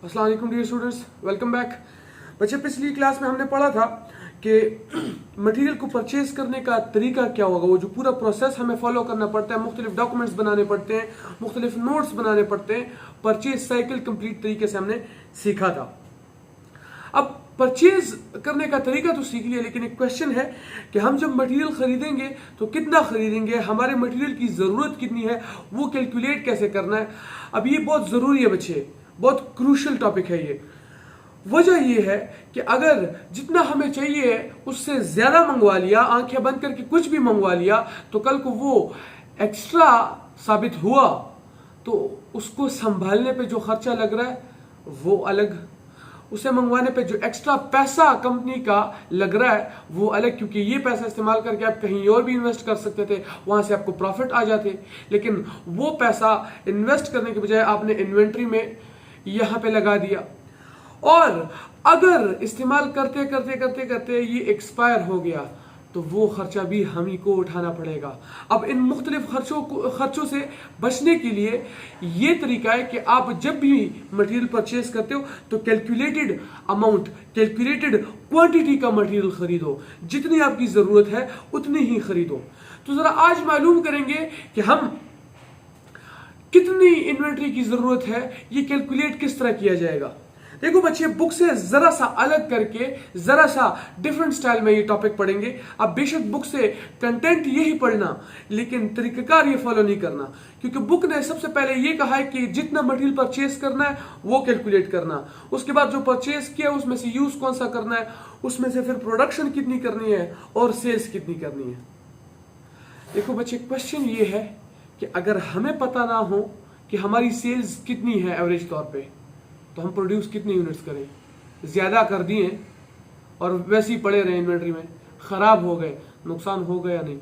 अस्सलाम वालेकुम dear students, welcome back. बच्चे, पिछली क्लास में हमने पढ़ा था कि मटेरियल को परचेज करने का तरीका क्या होगा। वो जो पूरा प्रोसेस हमें फॉलो करना पड़ता है, मुख्तलिफ डॉक्यूमेंट्स बनाने पड़ते हैं, मुख्तलिफ नोट्स बनाने पड़ते हैं। परचेज साइकिल कंप्लीट तरीके से हमने सीखा था। अब परचेज करने का तरीका तो सीख लिया, लेकिन एक क्वेश्चन है कि हम जब मटेरियल खरीदेंगे तो कितना खरीदेंगे, हमारे मटेरियल की ज़रूरत कितनी है, वो कैलकुलेट कैसे करना है। अब ये बहुत ज़रूरी है बच्चे, बहुत क्रूशल टॉपिक है ये। वजह ये है कि अगर जितना हमें चाहिए उससे ज़्यादा मंगवा लिया, आंखें बंद करके कुछ भी मंगवा लिया, तो कल को वो एक्स्ट्रा साबित हुआ तो उसको संभालने पे जो खर्चा लग रहा है वो अलग, उसे मंगवाने पे जो एक्स्ट्रा पैसा कंपनी का लग रहा है वो अलग। क्योंकि ये पैसा इस्तेमाल करके आप कहीं और भी इन्वेस्ट कर सकते थे, वहां से आपको प्रॉफिट आ जाते, लेकिन वो पैसा इन्वेस्ट करने के बजाय आपने इन्वेंट्री में यहां पे लगा दिया। और अगर इस्तेमाल करते करते करते करते ये एक्सपायर हो गया तो वो खर्चा भी हम ही को उठाना पड़ेगा। अब इन मुख्तलिफ खर्चों से बचने के लिए ये तरीका है कि आप जब भी मटेरियल परचेज करते हो तो कैलकुलेटेड अमाउंट, कैलकुलेटेड क्वांटिटी का मटेरियल खरीदो। जितनी आपकी जरूरत है उतनी ही खरीदो। तो जरा आज मालूम करेंगे कि हम कितनी इन्वेंट्री की जरूरत है, ये कैलकुलेट किस तरह किया जाएगा। देखो बच्चे, बुक से जरा सा अलग करके, जरा सा डिफरेंट स्टाइल में ये टॉपिक पढ़ेंगे। अब बेशक बुक से कंटेंट यही पढ़ना, लेकिन तरीकाकार ये फॉलो नहीं करना, क्योंकि बुक ने सबसे पहले ये कहा है कि जितना मटेरियल परचेज करना है वो कैलकुलेट करना, उसके बाद जो परचेज किया उसमें से यूज कौन सा करना है, उसमें से फिर प्रोडक्शन कितनी करनी है और सेल्स कितनी करनी है। देखो बच्चे, क्वेश्चन ये है कि अगर हमें पता ना हो कि हमारी सेल्स कितनी है एवरेज तौर पे, तो हम प्रोड्यूस कितनी यूनिट्स करें। ज्यादा कर दिए और वैसे ही पड़े रहे इन्वेंट्री में, खराब हो गए, नुकसान हो गया नहीं।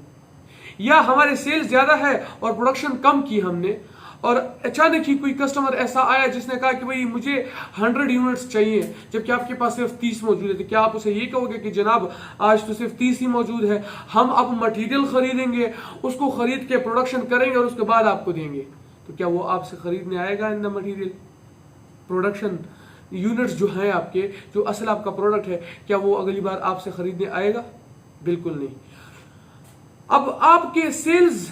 या हमारे सेल्स ज्यादा है और प्रोडक्शन कम की हमने, और अचानक ही कोई कस्टमर ऐसा आया जिसने कहा कि भाई मुझे 100 यूनिट्स चाहिए, जबकि आपके पास सिर्फ 30 मौजूद है। तो क्या आप उसे ये कहोगे कि जनाब आज तो सिर्फ 30 ही मौजूद है, हम अब मटेरियल खरीदेंगे, उसको खरीद के प्रोडक्शन करेंगे और उसके बाद आपको देंगे? तो क्या वो आपसे खरीदने आएगा in the material? Production units जो हैं आपके, जो असल आपका प्रोडक्ट है, क्या वो अगली बार आपसे खरीदने आएगा? बिल्कुल नहीं। अब आपके सेल्स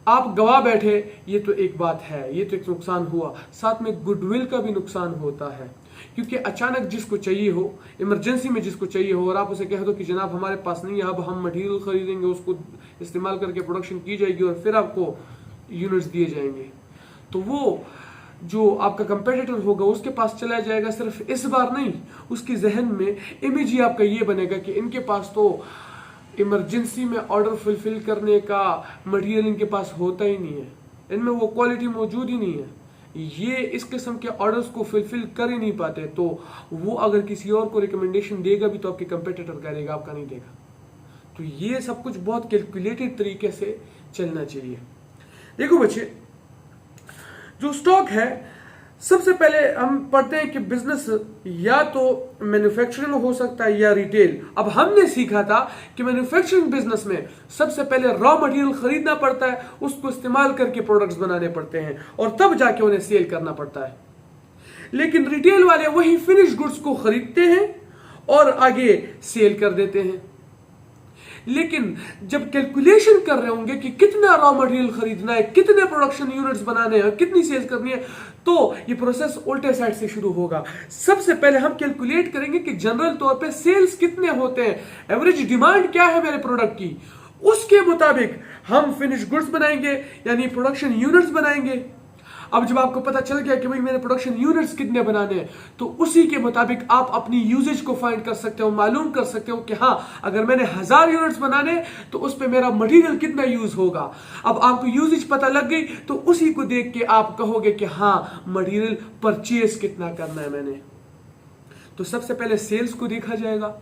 आप गवा बैठे, ये तो एक बात है, ये तो एक नुकसान हुआ। साथ में गुडविल का भी नुकसान होता है, क्योंकि अचानक जिसको चाहिए हो, इमरजेंसी में जिसको चाहिए हो, और आप उसे कह दो कि जनाब हमारे पास नहीं है, अब हम मटेरियल खरीदेंगे, उसको इस्तेमाल करके प्रोडक्शन की जाएगी और फिर आपको यूनिट्स दिए जाएंगे, तो वो जो आपका कंपेटिटर होगा उसके पास चला जाएगा। सिर्फ इस बार नहीं, उसके जहन में इमेज ही आपका ये बनेगा कि इनके पास तो इमरजेंसी में ऑर्डर फुलफिल करने का मटेरियल इनके पास होता ही नहीं है, इनमें वो क्वालिटी मौजूद ही नहीं है, ये इस किस्म के ऑर्डर्स को फुलफिल कर ही नहीं पाते। तो वो अगर किसी और को रिकमेंडेशन देगा भी तो आपके कंपेटिटर करेगा, आपका नहीं देगा। तो ये सब कुछ बहुत कैलकुलेटेड तरीके से चलना चाहिए। देखो बच्चे, जो स्टॉक है, सबसे पहले हम पढ़ते हैं कि बिजनेस या तो मैन्युफैक्चरिंग हो सकता है या रिटेल। अब हमने सीखा था कि मैन्युफैक्चरिंग बिजनेस में सबसे पहले रॉ मटेरियल खरीदना पड़ता है, उसको इस्तेमाल करके प्रोडक्ट्स बनाने पड़ते हैं और तब जाके उन्हें सेल करना पड़ता है। लेकिन रिटेल वाले वही फिनिश गुड्स को खरीदते हैं और आगे सेल कर देते हैं। लेकिन जब कैलकुलेशन कर रहे होंगे कि कितना रॉ मटेरियल खरीदना है, कितने प्रोडक्शन यूनिट्स बनाने हैं, कितनी सेल्स करनी है, तो ये प्रोसेस उल्टे साइड से शुरू होगा। सबसे पहले हम कैलकुलेट करेंगे कि जनरल तौर पे सेल्स कितने होते हैं, एवरेज डिमांड क्या है मेरे प्रोडक्ट की, उसके मुताबिक हम फिनिश गुड्स बनाएंगे, यानी प्रोडक्शन यूनिट्स बनाएंगे। अब जब आपको पता चल गया कि भाई मेरे प्रोडक्शन यूनिट्स कितने बनाने हैं, तो उसी के मुताबिक आप अपनी यूजेज को फाइंड कर सकते हो, मालूम कर सकते हो कि हाँ, अगर मैंने 1000 यूनिट्स बनाने तो उस पे मेरा मटेरियल कितना यूज होगा। अब आपको यूजेज पता लग गई तो उसी को देख के आप कहोगे कि हाँ, मटेरियल परचेज कितना करना है मैंने। तो सबसे पहले सेल्स को देखा जाएगा।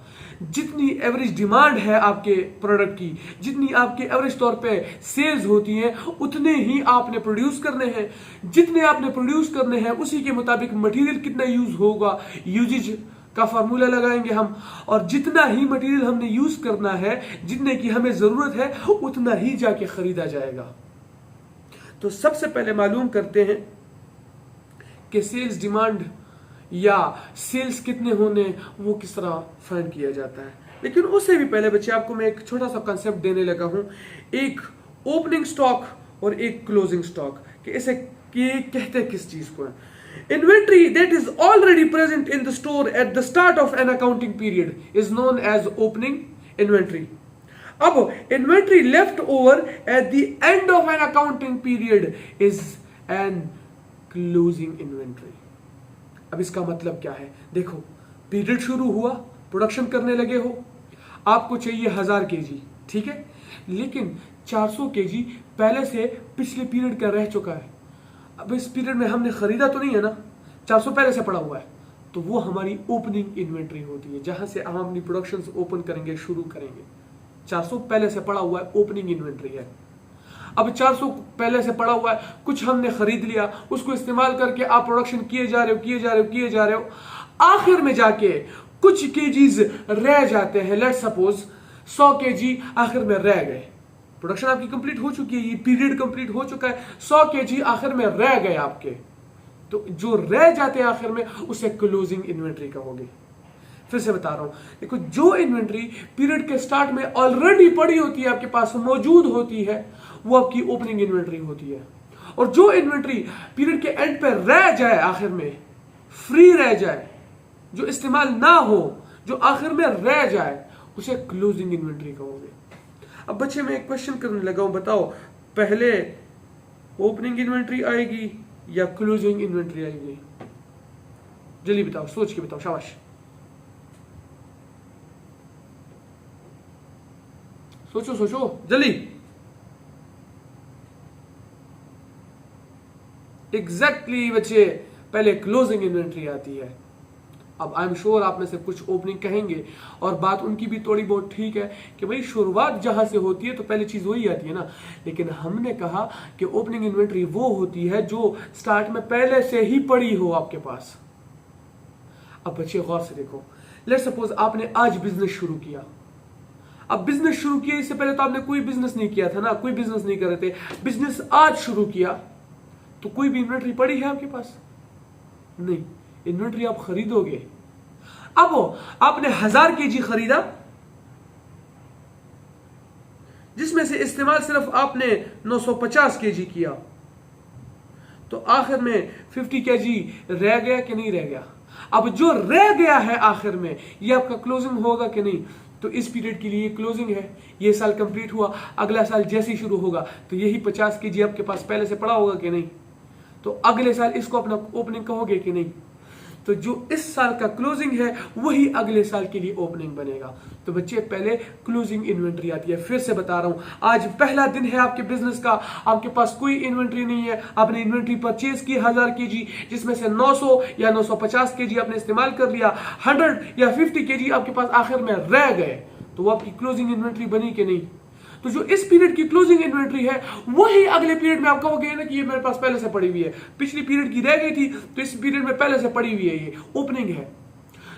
जितनी एवरेज डिमांड है आपके प्रोडक्ट की, जितनी आपके एवरेज तौर पे सेल्स होती हैं, उतने ही आपने प्रोड्यूस करने हैं। जितने आपने प्रोड्यूस करने हैं उसी के मुताबिक मटेरियल कितना यूज होगा, यूजेज का फार्मूला लगाएंगे हम, और जितना ही मटेरियल हमने यूज करना है, जितने की हमें जरूरत है, उतना ही जाके खरीदा जाएगा। तो सबसे पहले मालूम करते हैं कि सेल्स डिमांड या सेल्स कितने होने वो किस तरह फाइंड किया जाता है। लेकिन उससे भी पहले बच्चे आपको मैं एक छोटा सा कंसेप्ट देने लगा हूं, एक ओपनिंग स्टॉक और एक क्लोजिंग स्टॉक, कि इसे कहते किस चीज को है। Inventory that is already present in the store at the start of an accounting period is known as opening inventory. अब inventory left over at the end of an accounting period is an closing inventory. अब इसका मतलब क्या है, देखो period शुरू हुआ, production करने लगे हो, आपको चाहिए 1000 केजी, ठीक है, लेकिन 400 केजी पहले से पिछले पीरियड का रह चुका है। अब इस पीरियड में हमने खरीदा तो नहीं है ना, 400 पहले से पड़ा हुआ है, तो वो हमारी ओपनिंग इन्वेंट्री होती है, जहां से हम अपनी प्रोडक्शन ओपन करेंगे, शुरू करेंगे। 400 पहले से पड़ा हुआ है, ओपनिंग इन्वेंट्री है। अब 400 पहले से पड़ा हुआ है, कुछ हमने खरीद लिया, उसको इस्तेमाल करके आप प्रोडक्शन किए जा रहे हो, आखिर में जाके कुछ केजीज रह जाते हैं। लेट्स सपोज 100 केजी आखिर में रह गए, प्रोडक्शन आपकी कंप्लीट हो चुकी है, ये पीरियड कंप्लीट हो चुका है, 100 केजी आखिर में रह गए आपके, तो जो रह जाते हैं आखिर में उसे क्लोजिंग इन्वेंट्री कहोगे। फिर से बता रहा हूं, देखो जो इन्वेंट्री पीरियड के स्टार्ट में ऑलरेडी पड़ी होती है, आपके पास मौजूद होती है, वो आपकी ओपनिंग इन्वेंट्री होती है। और जो इन्वेंट्री पीरियड के एंड पे रह जाए, आखिर में फ्री रह जाए, जो इस्तेमाल ना हो, जो आखिर में रह जाए, उसे क्लोजिंग इन्वेंट्री कहोगे। अब बच्चे मैं एक क्वेश्चन करने लगा हूं, बताओ पहले ओपनिंग इन्वेंट्री आएगी या क्लोजिंग इन्वेंट्री आएगी? जल्दी बताओ, सोच के बताओ, शाबाश, सोचो सोचो जल्दी। एग्जैक्टली बच्चे, पहले क्लोजिंग इन्वेंट्री आती है। अब आई एम श्योर आप में से कुछ ओपनिंग कहेंगे, और बात उनकी भी थोड़ी बहुत ठीक है कि भाई शुरुआत जहां से होती है तो पहले चीज वही आती है ना। लेकिन हमने कहा कि ओपनिंग इन्वेंट्री वो होती है जो स्टार्ट में पहले से ही पड़ी हो आपके पास। अब बच्चे गौर से देखो, लेट्स सपोज आपने आज बिजनेस शुरू किया। अब बिजनेस शुरू किया, इससे पहले तो आपने कोई बिजनेस नहीं किया था ना, कोई बिजनेस नहीं कर रहे थे, बिजनेस आज शुरू किया, तो कोई भी इन्वेंट्री पड़ी है आपके पास? नहीं, इन्वेंट्री आप खरीदोगे। अब आपने 1000 केजी खरीदा, जिसमें से इस्तेमाल सिर्फ आपने 950 केजी किया, तो आखिर में 50 केजी रह गया कि नहीं रह गया? अब जो रह गया है आखिर में, ये आपका क्लोजिंग होगा कि नहीं? तो इस पीरियड के लिए क्लोजिंग है, ये साल कंप्लीट हुआ, अगला साल जैसे ही शुरू होगा तो यही 50 केजी आपके पास पहले से पड़ा होगा कि नहीं? तो अगले साल इसको अपना ओपनिंग कहोगे कि नहीं? तो जो इस साल का क्लोजिंग है वही अगले साल के लिए ओपनिंग बनेगा। तो बच्चे पहले क्लोजिंग इन्वेंट्री आती है। फिर से बता रहा हूं, आज पहला दिन है आपके बिजनेस का, आपके पास कोई इन्वेंट्री नहीं है, आपने इन्वेंट्री परचेज की 1000 केजी, जिसमें से 900 या 950 केजी आपने इस्तेमाल कर लिया, 100 या 50 केजी आपके पास आखिर में रह गए, तो वो आपकी क्लोजिंग इन्वेंट्री बनी कि नहीं? तो जो इस पीरियड की क्लोजिंग इन्वेंट्री है वही अगले पीरियड में आप कहोगे ना कि ये मेरे पास पहले से पड़ी हुई है, पिछली पीरियड की रह गई थी तो इस पीरियड में पहले से पड़ी हुई है, ये ओपनिंग है।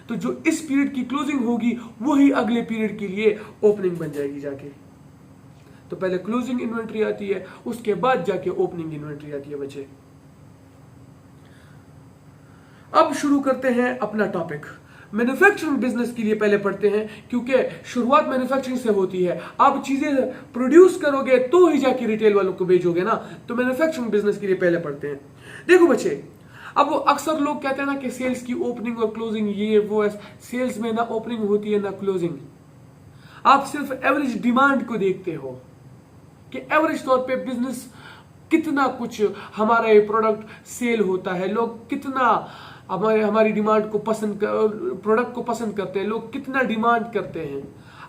तो जो इस पीरियड की क्लोजिंग होगी वही अगले पीरियड के लिए ओपनिंग बन जाएगी जाके। तो पहले क्लोजिंग इन्वेंट्री आती है, उसके बाद जाके ओपनिंग इन्वेंट्री आती है बच्चे। अब शुरू करते हैं अपना टॉपिक। मैन्युफैक्चरिंग बिजनेस के लिए पहले पढ़ते हैं, क्योंकि शुरुआत मैन्युफैक्चरिंग से होती है। आप चीजें प्रोड्यूस करोगे तो ही जाके रिटेल वालों को बेचोगे ना, तो मैन्युफैक्चरिंग बिजनेस के लिए पहले पढ़ते हैं। देखो बच्चे, अब अक्सर लोग कहते हैं ना कि सेल्स की ओपनिंग और क्लोजिंग ये वो है, सेल्स में ना ओपनिंग होती है ना क्लोजिंग। आप सिर्फ एवरेज डिमांड को देखते हो कि एवरेज तौर पे बिजनेस कितना कुछ हमारा ये प्रोडक्ट सेल होता है, लोग कितना हमारी डिमांड को प्रोडक्ट को पसंद करते हैं, लोग कितना डिमांड करते हैं।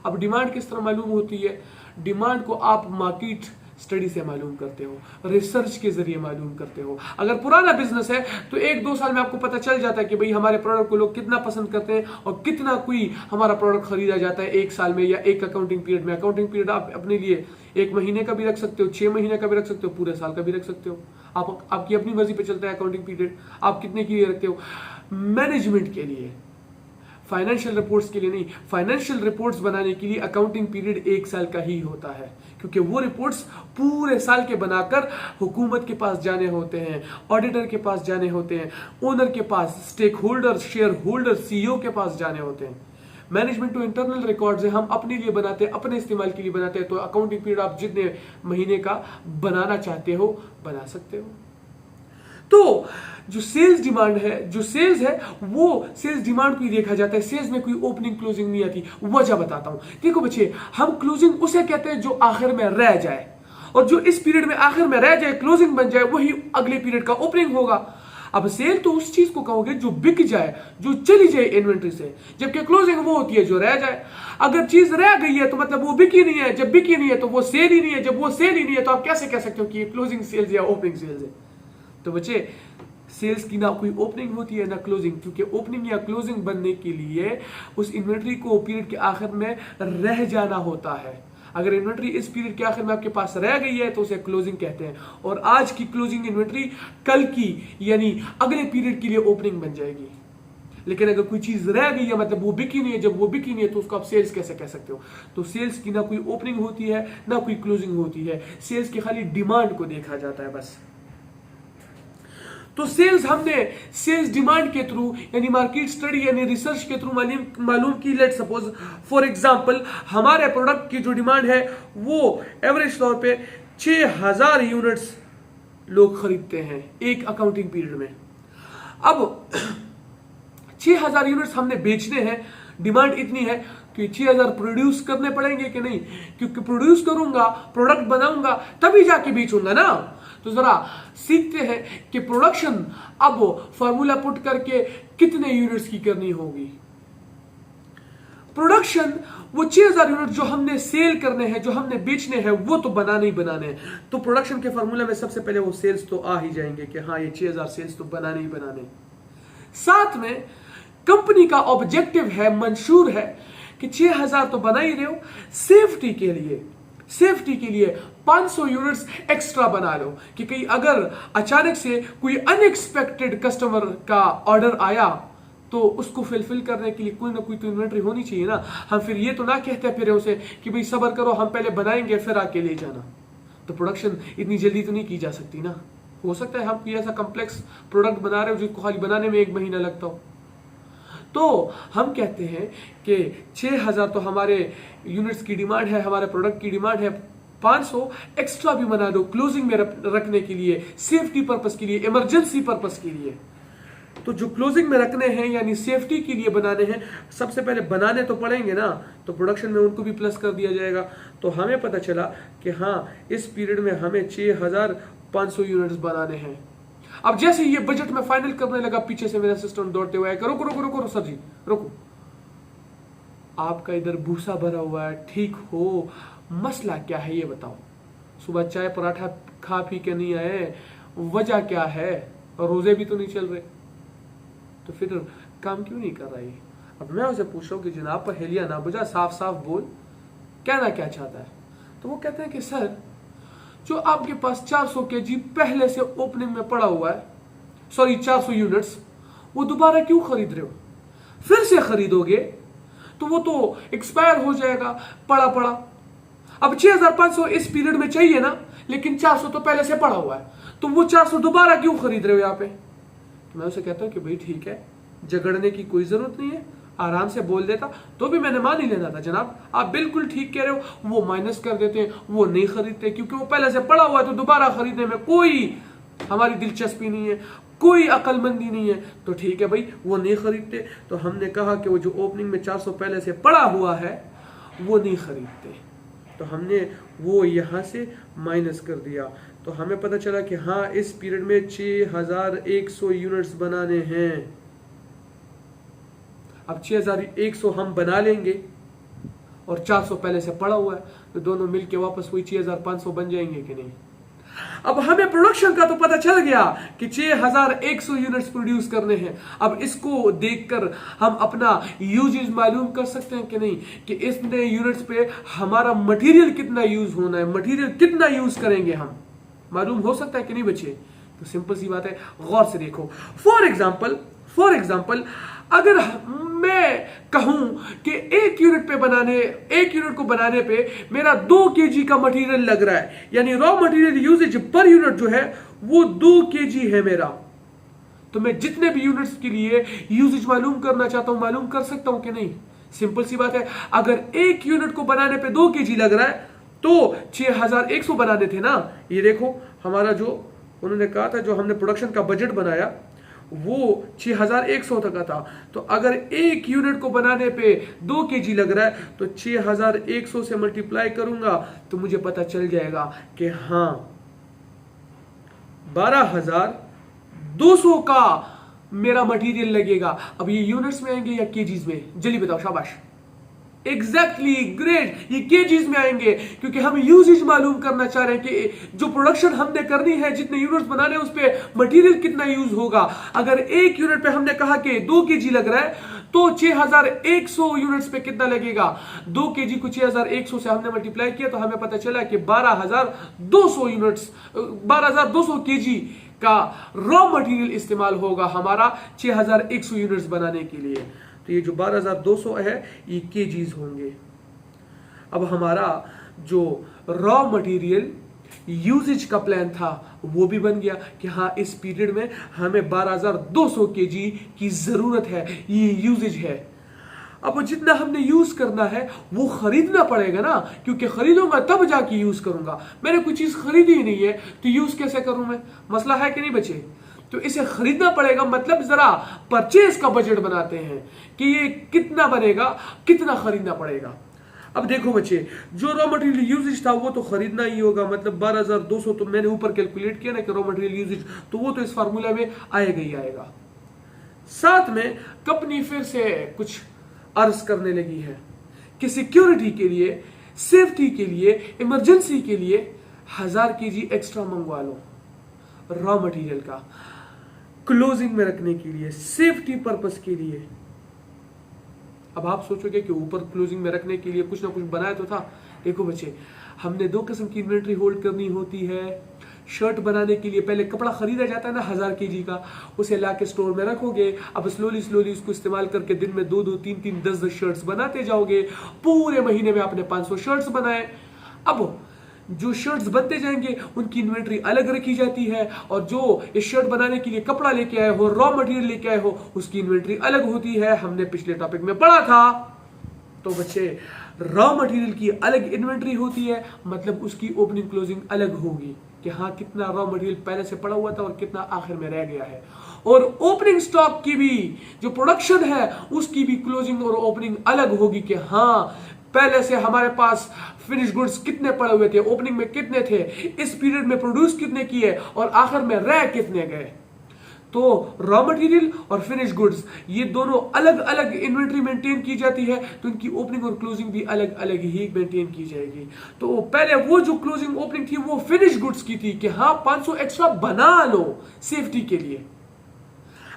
अब डिमांड किस तरह मालूम होती है? डिमांड को आप मार्केट स्टडी से मालूम करते हो, रिसर्च के जरिए मालूम करते हो। अगर पुराना बिजनेस है तो 1-2 साल में आपको पता चल जाता है कि भाई हमारे प्रोडक्ट को लोग कितना पसंद करते हैं और कितना कोई हमारा प्रोडक्ट खरीदा जाता है 1 साल में या एक अकाउंटिंग पीरियड में। अकाउंटिंग पीरियड आप अपने लिए 1 महीने का भी रख सकते हो, 6 महीने का भी रख सकते हो, पूरे साल का भी रख सकते हो। आपकी अपनी मर्जी पे चलता है अकाउंटिंग पीरियड। आप कितने के लिए रखते हो? मैनेजमेंट के लिए, फाइनेंशियल रिपोर्ट्स के लिए नहीं। फाइनेंशियल रिपोर्ट्स बनाने के लिए अकाउंटिंग पीरियड 1 साल का ही होता है, क्योंकि वो रिपोर्ट्स पूरे साल के बनाकर हुकूमत के पास जाने होते हैं, ऑडिटर के पास जाने होते हैं, ओनर के पास, stakeholder, shareholder, CEO के पास जाने होते हैं। मैनेजमेंट टू इंटरनल रिकॉर्ड्स है, हम अपने लिए बनाते हैं, अपने इस्तेमाल के लिए बनाते हैं। तो अकाउंटिंग पीरियड आप जितने महीने का बनाना चाहते हो बना सकते हो। तो जो सेल्स डिमांड है, जो सेल्स है, वो सेल्स डिमांड को ही देखा जाता है। सेल्स में कोई ओपनिंग क्लोजिंग नहीं आती। वजह बताता हूं। देखो बच्चे, हम क्लोजिंग उसे कहते हैं जो आखिर में रह जाए, और जो इस पीरियड में आखिर में रह जाए, क्लोजिंग बन जाए, वही अगले पीरियड का ओपनिंग होगा। अब सेल तो उस चीज को कहोगे जो बिक जाए, जो चली जाए इन्वेंट्री से, जबकि क्लोजिंग वो होती है जो रह जाए। अगर चीज रह गई है तो मतलब वो बिकी नहीं है, जब बिकी नहीं है तो वो सेल ही नहीं है, जब वो सेल ही नहीं है तो आप कैसे कह सकते हो कि ये क्लोजिंग सेल्स या ओपनिंग सेल्स है। तो बच्चे, सेल्स की ना कोई ओपनिंग होती है ना क्लोजिंग, क्योंकि ओपनिंग या क्लोजिंग बनने के लिए उस इन्वेंट्री को पीरियड के आखिर में रह जाना होता है। अगर इन्वेंट्री इस पीरियड के आखिर में आपके पास रह गई है तो उसे क्लोजिंग कहते हैं, और आज की क्लोजिंग इन्वेंट्री कल की यानी अगले पीरियड के लिए ओपनिंग बन जाएगी। लेकिन अगर कोई चीज रह गई है, मतलब वो बिकी नहीं है, जब वो बिकी नहीं है तो उसको आप सेल्स कैसे कह सकते हो। तो सेल्स की ना कोई ओपनिंग होती है ना कोई क्लोजिंग होती है। सेल्स की खाली डिमांड को देखा जाता है बस। तो सेल्स हमने सेल्स डिमांड के थ्रू यानी मार्केट स्टडी यानी रिसर्च के थ्रू मालूम की। लेट सपोज फॉर एग्जांपल, हमारे प्रोडक्ट की जो डिमांड है वो एवरेज तौर पे 6000 यूनिट्स लोग खरीदते हैं एक अकाउंटिंग पीरियड में। अब 6000 यूनिट्स हमने बेचने हैं, डिमांड इतनी है कि 6000 प्रोड्यूस करने पड़ेंगे कि नहीं, क्योंकि प्रोड्यूस करूंगा, प्रोडक्ट बनाऊंगा, तभी जाके बेचूंगा ना। तो जरा सीखते हैं कि प्रोडक्शन अब फॉर्मूला पुट करके कितने यूनिट्स की करनी होगी। प्रोडक्शन वो 6000 यूनिट जो हमने सेल करने हैं, जो हमने बेचने हैं, वो तो बनाने ही बनाने हैं। तो प्रोडक्शन के फॉर्मूला में सबसे पहले वो सेल्स तो आ ही जाएंगे कि हाँ, ये 6000 सेल्स तो बनाने ही बनाने। साथ में कंपनी का ऑब्जेक्टिव है, मंशूर है कि 6000 तो बना ही रहे हो, सेफ्टी के लिए 500 यूनिट्स एक्स्ट्रा बना लो कि कहीं अगर अचानक से कोई अनएक्सपेक्टेड कस्टमर का ऑर्डर आया तो उसको फुलफिल करने के लिए कोई ना कोई तो इन्वेंट्री होनी चाहिए ना। हम फिर ये तो ना कहते फिर उसे कि भाई सब्र करो, हम पहले बनाएंगे फिर आके ले जाना। तो प्रोडक्शन इतनी जल्दी तो नहीं की जा सकती ना। हो सकता है हम कोई ऐसा कॉम्प्लेक्स प्रोडक्ट बना रहे हो जिसको खाली बनाने में 1 महीना लगता हो। तो हम कहते हैं कि 6000 तो हमारे यूनिट्स की डिमांड है, हमारे प्रोडक्ट की डिमांड है, 500 एक्स्ट्रा भी बना दो क्लोजिंग में रखने के लिए, सेफ्टी पर्पस के लिए, इमरजेंसी पर्पस के लिए। तो जो क्लोजिंग में रखने हैं यानी सेफ्टी के लिए बनाने हैं, सबसे पहले बनाने तो पड़ेंगे ना, तो प्रोडक्शन में उनको भी प्लस कर दिया जाएगा। तो हमें पता चला कि हाँ, इस पीरियड में हमें 6500 यूनिट्स बनाने हैं। अब जैसे ये बजट में फाइनल करने लगा, पीछे से मेरा सिस्टम दौड़ते हुए आया, रुको रुको रुको सर जी रुको, आपका इधर भूसा भरा हुआ है, ठीक हो, मसला क्या है ये बताओ। सुबह चाय पराठा खा पी के नहीं आए, वजह क्या है, और रोजे भी तो नहीं चल रहे, तो फिर काम क्यों नहीं कर रहा है। अब मैं उसे पूछ रहा हूँ कि जनाब पहेलियां ना बुझा, साफ साफ बोल, कहना क्या चाहता है। तो वो कहते हैं कि सर, जो आपके पास 400 केजी पहले से ओपनिंग में पड़ा हुआ है, सॉरी 400 यूनिट्स, वो दोबारा क्यों खरीद रहे हो। फिर से खरीदोगे तो वो तो एक्सपायर हो जाएगा पड़ा पड़ा। अब 6500 इस पीरियड में चाहिए ना, लेकिन 400 तो पहले से पड़ा हुआ है, तो वो 400 दोबारा क्यों खरीद रहे हो यहाँ पे। तो मैं उसे कहता हूं कि भाई ठीक है, झगड़ने की कोई जरूरत नहीं है, आराम से बोल देता तो भी मैंने मान ही लेना था। जनाब आप बिल्कुल ठीक कह रहे हो, वो माइनस कर देते हैं, वो नहीं खरीदते क्योंकि वो पहले से पड़ा हुआ है, तो दोबारा खरीदने में कोई हमारी दिलचस्पी नहीं है, कोई अकलमंदी नहीं है। तो ठीक है भाई, वो नहीं खरीदते। तो हमने कहा कि वो जो ओपनिंग में 400 पहले से पड़ा हुआ है वो नहीं खरीदते, तो हमने वो यहां से माइनस कर दिया। तो हमें पता चला कि हाँ, इस पीरियड में 6100 यूनिट्स बनाने हैं। अब 6100 हम बना लेंगे और 400 पहले से पड़ा हुआ है, तो दोनों मिलके वापस वही 6500 बन जाएंगे कि नहीं। अब हमें प्रोडक्शन का तो पता चल गया कि 6100 यूनिट्स प्रोड्यूस करने हैं। अब इसको देखकर हम अपना यूजेज मालूम कर सकते हैं कि नहीं, कि इतने यूनिट्स पे हमारा मटेरियल कितना यूज होना है, मटेरियल कितना यूज करेंगे हम, मालूम हो सकता है कि नहीं बच्चे। तो सिंपल सी बात है, गौर से देखो। फॉर फॉर एग्जाम्पल, अगर मैं कहूं कि एक यूनिट को बनाने पे मेरा 2 kg का मटेरियल लग रहा है, यानी raw material uses per unit जो है वो 2 kg है मेरा, तो मैं जितने भी यूनिट्स के लिए यूजेज मालूम करना चाहता हूं मालूम कर सकता हूं कि नहीं? सिंपल सी बात है। अगर एक यूनिट को बनाने पे 2 kg लग रहा है तो 6100 बनाने थे ना। ये देखो हमारा जो उन्होंने कहा था, जो हमने प्रोडक्शन का बजट बनाया वो 6100 तक का था। तो अगर एक यूनिट को बनाने पे 2 kg लग रहा है तो 6100 से मल्टीप्लाई करूंगा तो मुझे पता चल जाएगा कि हाँ 12200 का मेरा मटेरियल लगेगा। अब ये यूनिट्स में आएंगे या केजीज में? जल्दी बताओ, शाबाश। एग्जैक्टली, ग्रेट, ये केजीज में आएंगे क्योंकि हम यूजेज मालूम करना चाह रहे हैं कि जो प्रोडक्शन हमने करनी है, जितने यूनिट्स बनाने हैं उस पे मटेरियल कितना यूज होगा। अगर एक यूनिट पे हमने कहा कि 2 kg लग रहा है तो 6100 यूनिट्स पे कितना लगेगा? 2 kg को 6100 से हमने मल्टीप्लाई किया तो हमें पता चला कि 12200 यूनिट्स, 12200 kg का रॉ मटेरियल इस्तेमाल होगा हमारा 6100 यूनिट्स बनाने के लिए। तो ये जो 12200 है ये केजीज होंगे। अब हमारा जो रॉ मटेरियल यूजेज का प्लान था वो भी बन गया कि हाँ इस पीरियड में हमें 12200 केजी की जरूरत है, ये यूजेज है। अब जितना हमने यूज करना है वो खरीदना पड़ेगा ना, क्योंकि खरीदूंगा तब जाके यूज करूंगा। मैंने कोई चीज खरीदी ही नहीं है तो यूज कैसे करूं मैं? मसला है कि नहीं बच्चे? तो इसे खरीदना पड़ेगा। मतलब जरा परचेज का बजट बनाते हैं कि ये कितना बनेगा, कितना खरीदना पड़ेगा। अब देखो बच्चे, जो रॉ मटेरियल यूजेज था वो तो खरीदना ही होगा, मतलब 12200 तो मैंने ऊपर कैलकुलेट किया ना कि रॉ मटेरियल यूजेज, तो वो तो इस फार्मूला में आएगा ही आएगा। साथ में कंपनी फिर से कुछ अर्ज करने लगी है कि सिक्योरिटी के लिए, सेफ्टी के लिए, इमरजेंसी के लिए 1000 kg एक्स्ट्रा मंगवा लो रॉ मटेरियल का, क्लोजिंग में रखने के लिए, सेफ्टी पर्पस के लिए। अब आप सोचोगे कि ऊपर क्लोजिंग में रखने के लिए कुछ ना कुछ बनाया तो था। देखो बच्चे, हमने 2 किस्म की इन्वेंट्री होल्ड करनी होती है। शर्ट बनाने के लिए पहले कपड़ा खरीदा जाता है ना 1000 kg का, उसे लाके स्टोर में रखोगे। अब स्लोली स्लोली उसको इस्तेमाल करके दिन में 2-2, 3-3, 10-10 शर्ट्स बनाते जाओगे। पूरे महीने में आपने 500 शर्ट्स बनाए। अब जो शर्ट्स बनते जाएंगे उनकी इन्वेंट्री अलग रखी जाती है, और जो इस शर्ट बनाने के लिए कपड़ा लेके आए हो, रॉ मटेरियल लेके आए हो, उसकी इन्वेंट्री अलग होती है। हमने पिछले टॉपिक में पढ़ा था। तो बच्चे, रॉ मटेरियल की अलग इन्वेंट्री होती है, मतलब उसकी ओपनिंग क्लोजिंग अलग होगी कि हाँ कितना रॉ मटेरियल पहले से पड़ा हुआ था और कितना आखिर में रह गया है। और ओपनिंग स्टॉक की भी जो प्रोडक्शन है उसकी भी क्लोजिंग और ओपनिंग अलग होगी कि हाँ पहले से हमारे पास फिनिश गुड्स कितने पड़े हुए थे, ओपनिंग में कितने थे, इस पीरियड में प्रोड्यूस कितने किए और आखिर में रह कितने गए। तो रॉ मटेरियल और फिनिश गुड्स ये दोनों अलग अलग इन्वेंट्री मेंटेन की जाती है, तो इनकी ओपनिंग और क्लोजिंग भी अलग अलग ही मेंटेन की जाएगी। तो पहले वो जो क्लोजिंग ओपनिंग थी वो फिनिश गुड्स की थी कि हाँ 500 एक्स्ट्रा बना लो सेफ्टी के लिए।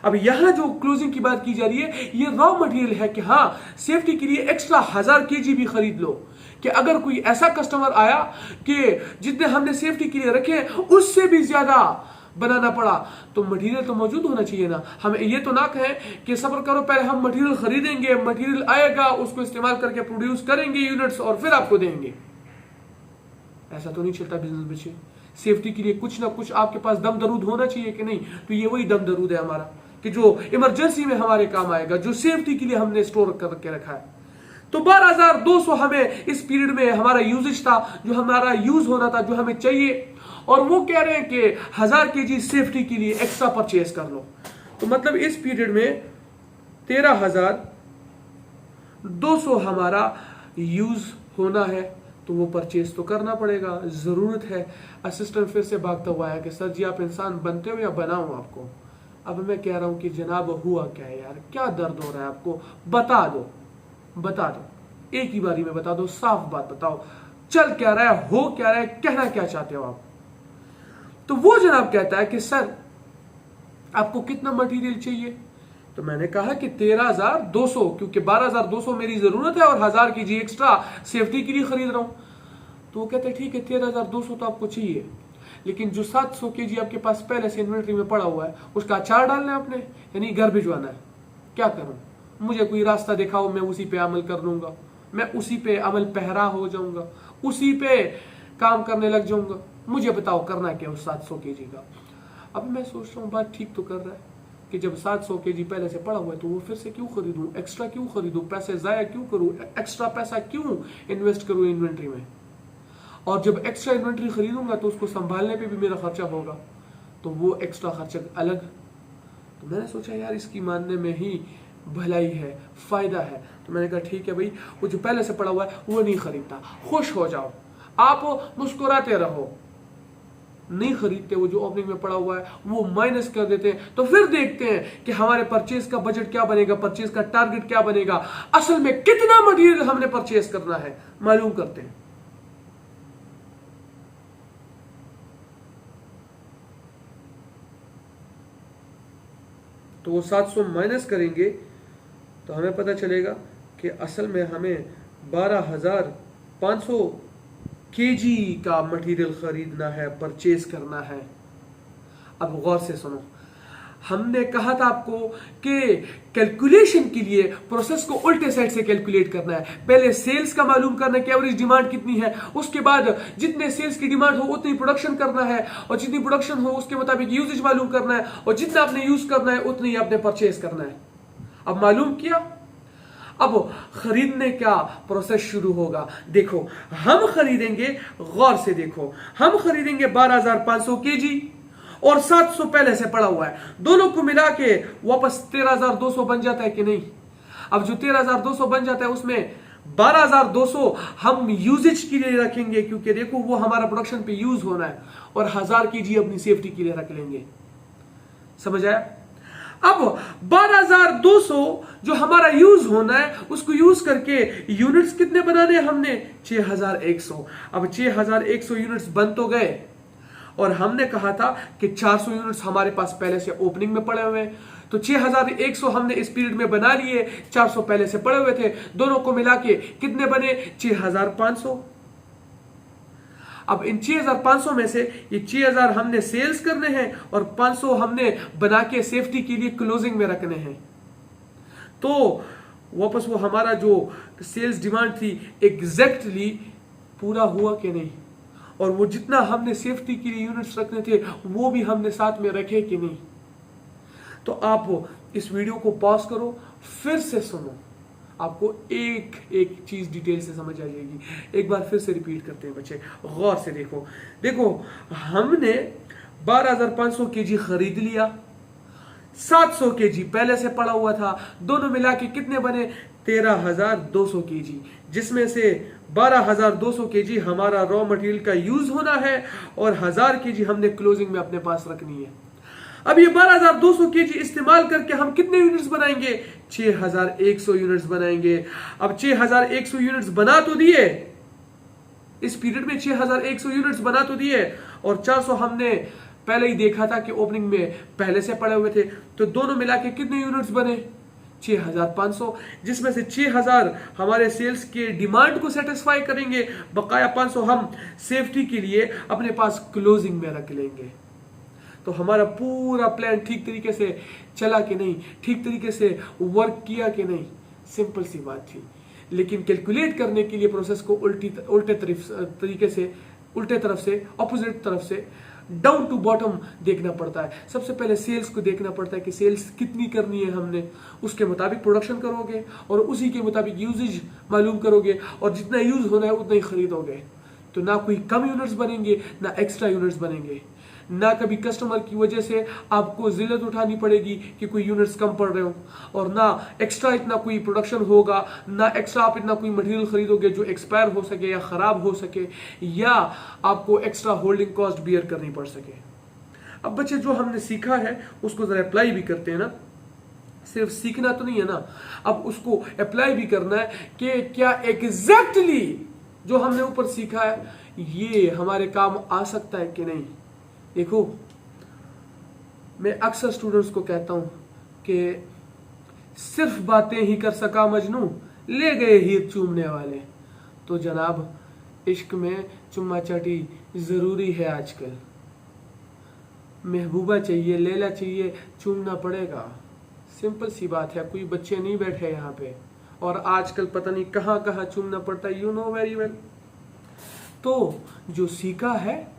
अब यहां जो क्लोजिंग की बात की जा रही है ये रॉ मटेरियल है कि हाँ सेफ्टी के लिए एक्स्ट्रा 1000 kg भी खरीद लो, कि अगर कोई ऐसा कस्टमर आया कि जितने हमने सेफ्टी के लिए रखे उससे भी ज्यादा बनाना पड़ा, तो मटेरियल तो मौजूद होना चाहिए ना। हम ये तो ना कहें कि सब्र करो पहले हम मटेरियल खरीदेंगे, मटेरियल आएगा, उसको इस्तेमाल करके प्रोड्यूस करेंगे यूनिट्स और फिर आपको देंगे। ऐसा तो नहीं चलता बिजनेस बच्चे। सेफ्टी के लिए कुछ ना कुछ आपके पास दम दरूद होना चाहिए कि नहीं? तो ये वही दम दरूद है हमारा कि जो इमरजेंसी में हमारे काम आएगा, जो सेफ्टी के लिए हमने स्टोर करके रखा है। तो 12200 हमें इस पीरियड में हमारा यूजेज था, जो हमारा यूज होना था, जो हमें चाहिए, और वो कह रहे हैं कि 1000 kg सेफ्टी के लिए एक्स्ट्रा परचेज कर लो। तो मतलब इस पीरियड में 13200 हमारा यूज होना है, तो वो परचेज तो करना पड़ेगा, जरूरत है। असिस्टेंट फिर से भागता हुआ है कि सर जी आप इंसान बनते हो या बनाऊं आपको? अब मैं कह रहा हूं कि जनाब हुआ क्या है यार, क्या दर्द हो रहा है आपको? बता दो, बता दो, एक ही बारी में बता दो, साफ बात बताओ, चल क्या रहा है, हो क्या रहा है, कहना क्या चाहते हो आप? तो वो जनाब कहता है कि सर आपको कितना मटेरियल चाहिए? तो मैंने कहा कि 13200, क्योंकि 12200 मेरी जरूरत है और 1000 kg एक्स्ट्रा सेफ्टी के लिए खरीद रहा हूं। तो वो कहते हैं ठीक है 13200 तो आपको चाहिए, लेकिन जो 700 केजी आपके पास पहले से इन्वेंट्री में पड़ा हुआ है उसका अचार डालना है आपने, यानी घर भिजवाना है। क्या करूं, मुझे कोई रास्ता दिखाओ, मैं उसी पे अमल कर लूंगा, मैं उसी पे अमल पहरा हो जाऊंगा, उसी पे काम करने लग जाऊंगा। मुझे बताओ करना क्या उस 700 केजी का। अब मैं सोच रहा हूँ बात ठीक तो कर रहा है कि जब 700 केजी पहले से पड़ा हुआ है तो वो फिर से क्यों खरीदूं, एक्स्ट्रा क्यों खरीदूं, पैसे जाया क्यों करूं, एक्स्ट्रा पैसा क्यों इन्वेस्ट करूं इन्वेंट्री में। और जब एक्स्ट्रा इन्वेंट्री खरीदूंगा तो उसको संभालने पे भी मेरा खर्चा होगा, तो वो एक्स्ट्रा खर्चा अलग। तो मैंने सोचा यार इसकी मानने में ही भलाई है, फायदा है। तो मैंने कहा ठीक है भाई, वो जो पहले से पड़ा हुआ है वो नहीं खरीदता, खुश हो जाओ, आप मुस्कुराते रहो। नहीं खरीदते, वो जो ओपनिंग में पड़ा हुआ है वो माइनस कर देते हैं। तो फिर देखते हैं कि हमारे परचेज का बजट क्या बनेगा, परचेज का टारगेट क्या बनेगा, असल में कितना मटेरियल हमने परचेज करना है मालूम करते हैं। तो वो 700 माइनस करेंगे तो हमें पता चलेगा कि असल में हमें 12,500 केजी का मटेरियल खरीदना है, परचेज करना है। अब गौर से सुनो, हमने कहा था आपको कि कैलकुलेशन के लिए प्रोसेस को उल्टे साइड से कैलकुलेट करना है। पहले सेल्स का मालूम करना है कि एवरेज डिमांड कितनी है, उसके बाद जितने सेल्स की डिमांड हो उतनी प्रोडक्शन करना है, और जितनी प्रोडक्शन हो उसके मुताबिक यूजेज मालूम करना है, और जितना आपने यूज करना है उतनी ही आपने परचेज करना है। अब मालूम किया, अब खरीदने का प्रोसेस शुरू होगा। देखो हम खरीदेंगे, गौर से देखो, हम खरीदेंगे 12,500 केजी और 700 पहले से पड़ा हुआ है, दोनों को मिला के वापस 13,200 बन जाता है कि नहीं। अब जो 13,200 बन जाता है उसमें 12,200 हम यूजेज के लिए रखेंगे, क्योंकि देखो वो हमारा प्रोडक्शन पे यूज होना है, और 1000 केजी अपनी सेफ्टी के लिए रख लेंगे। समझ आया। अब 12,200 जो हमारा यूज होना है उसको यूज करके यूनिट्स कितने बनाने हैं हमने, 6,100। अब 6,100 यूनिट्स बन तो गए, और हमने कहा था कि 400 यूनिट्स हमारे पास पहले से ओपनिंग में पड़े हुए हैं, तो 6,100 हमने इस पीरियड में बना लिए, 400 पहले से पड़े हुए थे, दोनों को मिला के कितने बने, 6,500। अब इन 6,500 में से ये 6,000 हमने सेल्स करने हैं और 500 हमने बना के सेफ्टी के लिए क्लोजिंग में रखने हैं। तो वापस वो हमारा जो सेल्स डिमांड थी एग्जैक्टली पूरा हुआ कि नहीं, और वो जितना हमने सेफ्टी के लिए यूनिट्स रखने थे वो भी हमने साथ में रखे कि नहीं। तो आप इस वीडियो को पॉज करो, फिर से सुनो, आपको एक एक चीज डिटेल से समझ आ जाएगी। एक बार फिर से रिपीट करते हैं बच्चे, गौर से देखो। देखो हमने 12,500 केजी खरीद लिया, 700 केजी पहले से पड़ा हुआ था, दोनों मिला के कितने बने, 13,200 केजी, जिसमें से 12,200 केजी हमारा रॉ मटेरियल का यूज होना है और 1000 केजी हमने क्लोजिंग में अपने पास रखनी है। अब ये 12,200 केजी इस्तेमाल करके हम कितने यूनिट्स बनाएंगे, 6,100 यूनिट्स बनाएंगे। अब 6,100 यूनिट्स बना तो दिए, इस पीरियड में 6,100 यूनिट्स बना तो दिए, और 400 हमने पहले ही देखा था कि ओपनिंग में पहले से पड़े हुए थे, तो दोनों मिला के कितने यूनिट्स बने, 6,500, जिसमें से 6,000 हमारे सेल्स के डिमांड को सेटिस्फाई करेंगे, बकाया 500 हम सेफ्टी के लिए अपने पास क्लोजिंग में रख लेंगे। तो हमारा पूरा प्लान ठीक तरीके से चला कि नहीं, ठीक तरीके से वर्क किया कि नहीं, सिंपल सी बात थी। लेकिन कैलकुलेट करने के लिए प्रोसेस को उल्टे तरीके से, उल्टे तरफ से, ऑपोजिट तरफ से, डाउन टू बॉटम देखना पड़ता है। सबसे पहले सेल्स को देखना पड़ता है कि सेल्स कितनी करनी है हमने, उसके मुताबिक प्रोडक्शन करोगे और उसी के मुताबिक यूजेज मालूम करोगे, और जितना यूज होना है उतना ही खरीदोगे। तो ना कोई कम यूनिट्स बनेंगे ना एक्स्ट्रा यूनिट्स बनेंगे, ना कभी कस्टमर की वजह से आपको जिल्लत उठानी पड़ेगी कि कोई यूनिट्स कम पड़ रहे हो, और ना एक्स्ट्रा इतना कोई प्रोडक्शन होगा, ना एक्स्ट्रा आप इतना कोई मटेरियल खरीदोगे जो एक्सपायर हो सके या खराब हो सके, या आपको एक्स्ट्रा होल्डिंग कॉस्ट बियर करनी पड़ सके। अब बच्चे जो हमने सीखा है उसको जरा अप्लाई भी करते हैं ना, सिर्फ सीखना तो नहीं है ना, अब उसको अप्लाई भी करना है कि क्या एग्जैक्टली जो हमने ऊपर सीखा है ये हमारे काम आ सकता है कि नहीं। देखो मैं अक्सर स्टूडेंट्स को कहता हूं कि सिर्फ बातें ही कर सका मजनू, ले गए हीर चूमने वाले। तो जनाब इश्क में चुम्मा चाटी जरूरी है आजकल, महबूबा चाहिए, लैला चाहिए, चूमना पड़ेगा। सिंपल सी बात है, कोई बच्चे नहीं बैठे यहाँ पे, और आजकल पता नहीं कहाँ कहाँ चूमना पड़ता है, यू नो वेरी वेल। तो जो सीखा है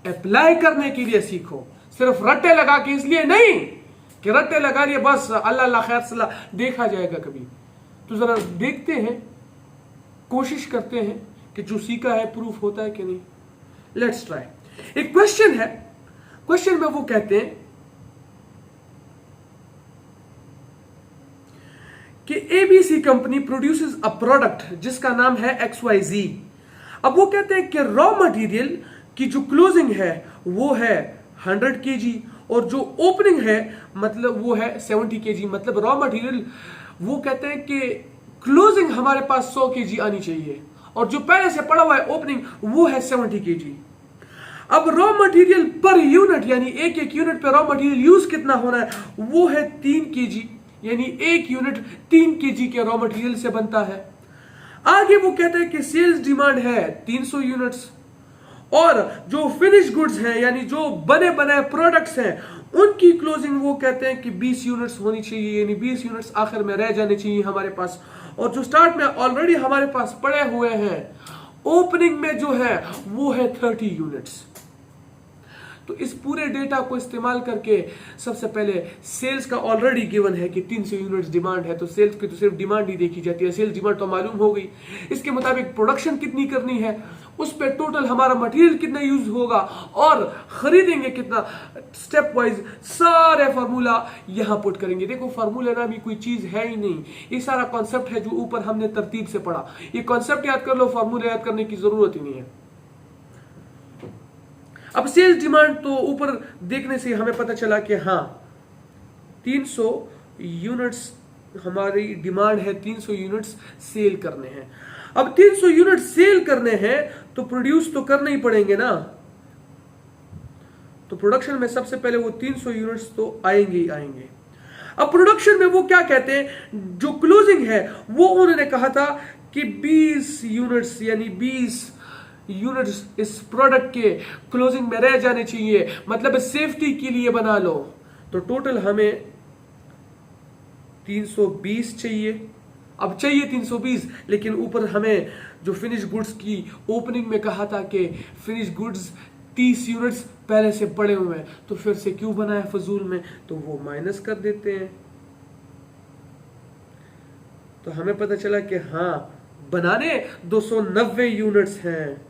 अप्लाई करने के लिए सीखो, सिर्फ रट्टे लगा के इसलिए नहीं कि रट्टे लगा लिए बस अल्लाह अल्लाह खैर सलाह देखा जाएगा कभी। तो जरा देखते हैं, कोशिश करते हैं कि जो सीखा है प्रूफ होता है कि नहीं। Let's try. एक क्वेश्चन है, क्वेश्चन में वो कहते हैं कि ABC company produces a product जिसका नाम है XYZ। अब वो कहते हैं कि रॉ मटेरियल की जो क्लोजिंग है वो है 100 kg और जो ओपनिंग है मतलब वो है 70 kg। मतलब रॉ मटेरियल वो कहते हैं कि क्लोजिंग हमारे पास 100 kg आनी चाहिए और जो पहले से पड़ा हुआ है ओपनिंग वो है 70 kg। अब रॉ मटेरियल पर यूनिट यानी एक एक यूनिट पे रॉ मटेरियल यूज कितना होना है वो है 3 kg, यानी एक यूनिट 3 kg के रॉ मटेरियल से बनता है। आगे वो कहते हैं कि सेल्स डिमांड है 300 यूनिट्स और जो फिनिश गुड्स हैं यानी जो बने बनाए प्रोडक्ट्स हैं उनकी क्लोजिंग वो कहते हैं कि 20 यूनिट्स होनी चाहिए, यानी 20 यूनिट्स आखिर में रह जाने चाहिए हमारे पास। और जो स्टार्ट में ऑलरेडी हमारे पास पड़े हुए हैं ओपनिंग में जो है वो है 30 यूनिट्स। तो इस पूरे डेटा को इस्तेमाल करके सबसे पहले सेल्स का ऑलरेडी गिवन है कि 300 यूनिट्स डिमांड है, तो सेल्स की तो सिर्फ डिमांड ही देखी जाती है, सेल्स डिमांड तो मालूम हो गई। इसके मुताबिक प्रोडक्शन कितनी करनी है, उस पे टोटल हमारा मटेरियल कितना यूज होगा और खरीदेंगे कितना, स्टेप वाइज सारे फार्मूला यहां पुट करेंगे। देखो फार्मूला नाम कोई चीज है ही नहीं, ये सारा कॉन्सेप्ट है जो ऊपर हमने तरतीब से पढ़ा। ये कॉन्सेप्ट याद कर लो, फार्मूला याद करने की जरूरत ही नहीं है। अब सेल्स डिमांड तो ऊपर देखने से हमें पता चला कि हाँ 300 यूनिट्स हमारी डिमांड है, 300 यूनिट्स सेल करने हैं। अब 300 यूनिट सेल करने हैं तो प्रोड्यूस तो करने ही पड़ेंगे ना, तो प्रोडक्शन में सबसे पहले वो 300 यूनिट्स तो आएंगे ही आएंगे। अब प्रोडक्शन में वो क्या कहते हैं, जो क्लोजिंग है वो उन्होंने कहा था कि 20 यूनिट्स यानी 20 यूनिट्स इस प्रोडक्ट के क्लोजिंग में रह जाने चाहिए, मतलब सेफ्टी के लिए बना लो। तो टोटल हमें 320 चाहिए। अब चाहिए 320, लेकिन ऊपर हमें जो फिनिश गुड्स की ओपनिंग में कहा था कि फिनिश गुड्स 30 यूनिट्स पहले से पड़े हुए हैं, तो फिर से क्यों बना है फजूल में, तो वो माइनस कर देते हैं। तो हमें पता चला कि हाँ बनाने 290 यूनिट्स हैं।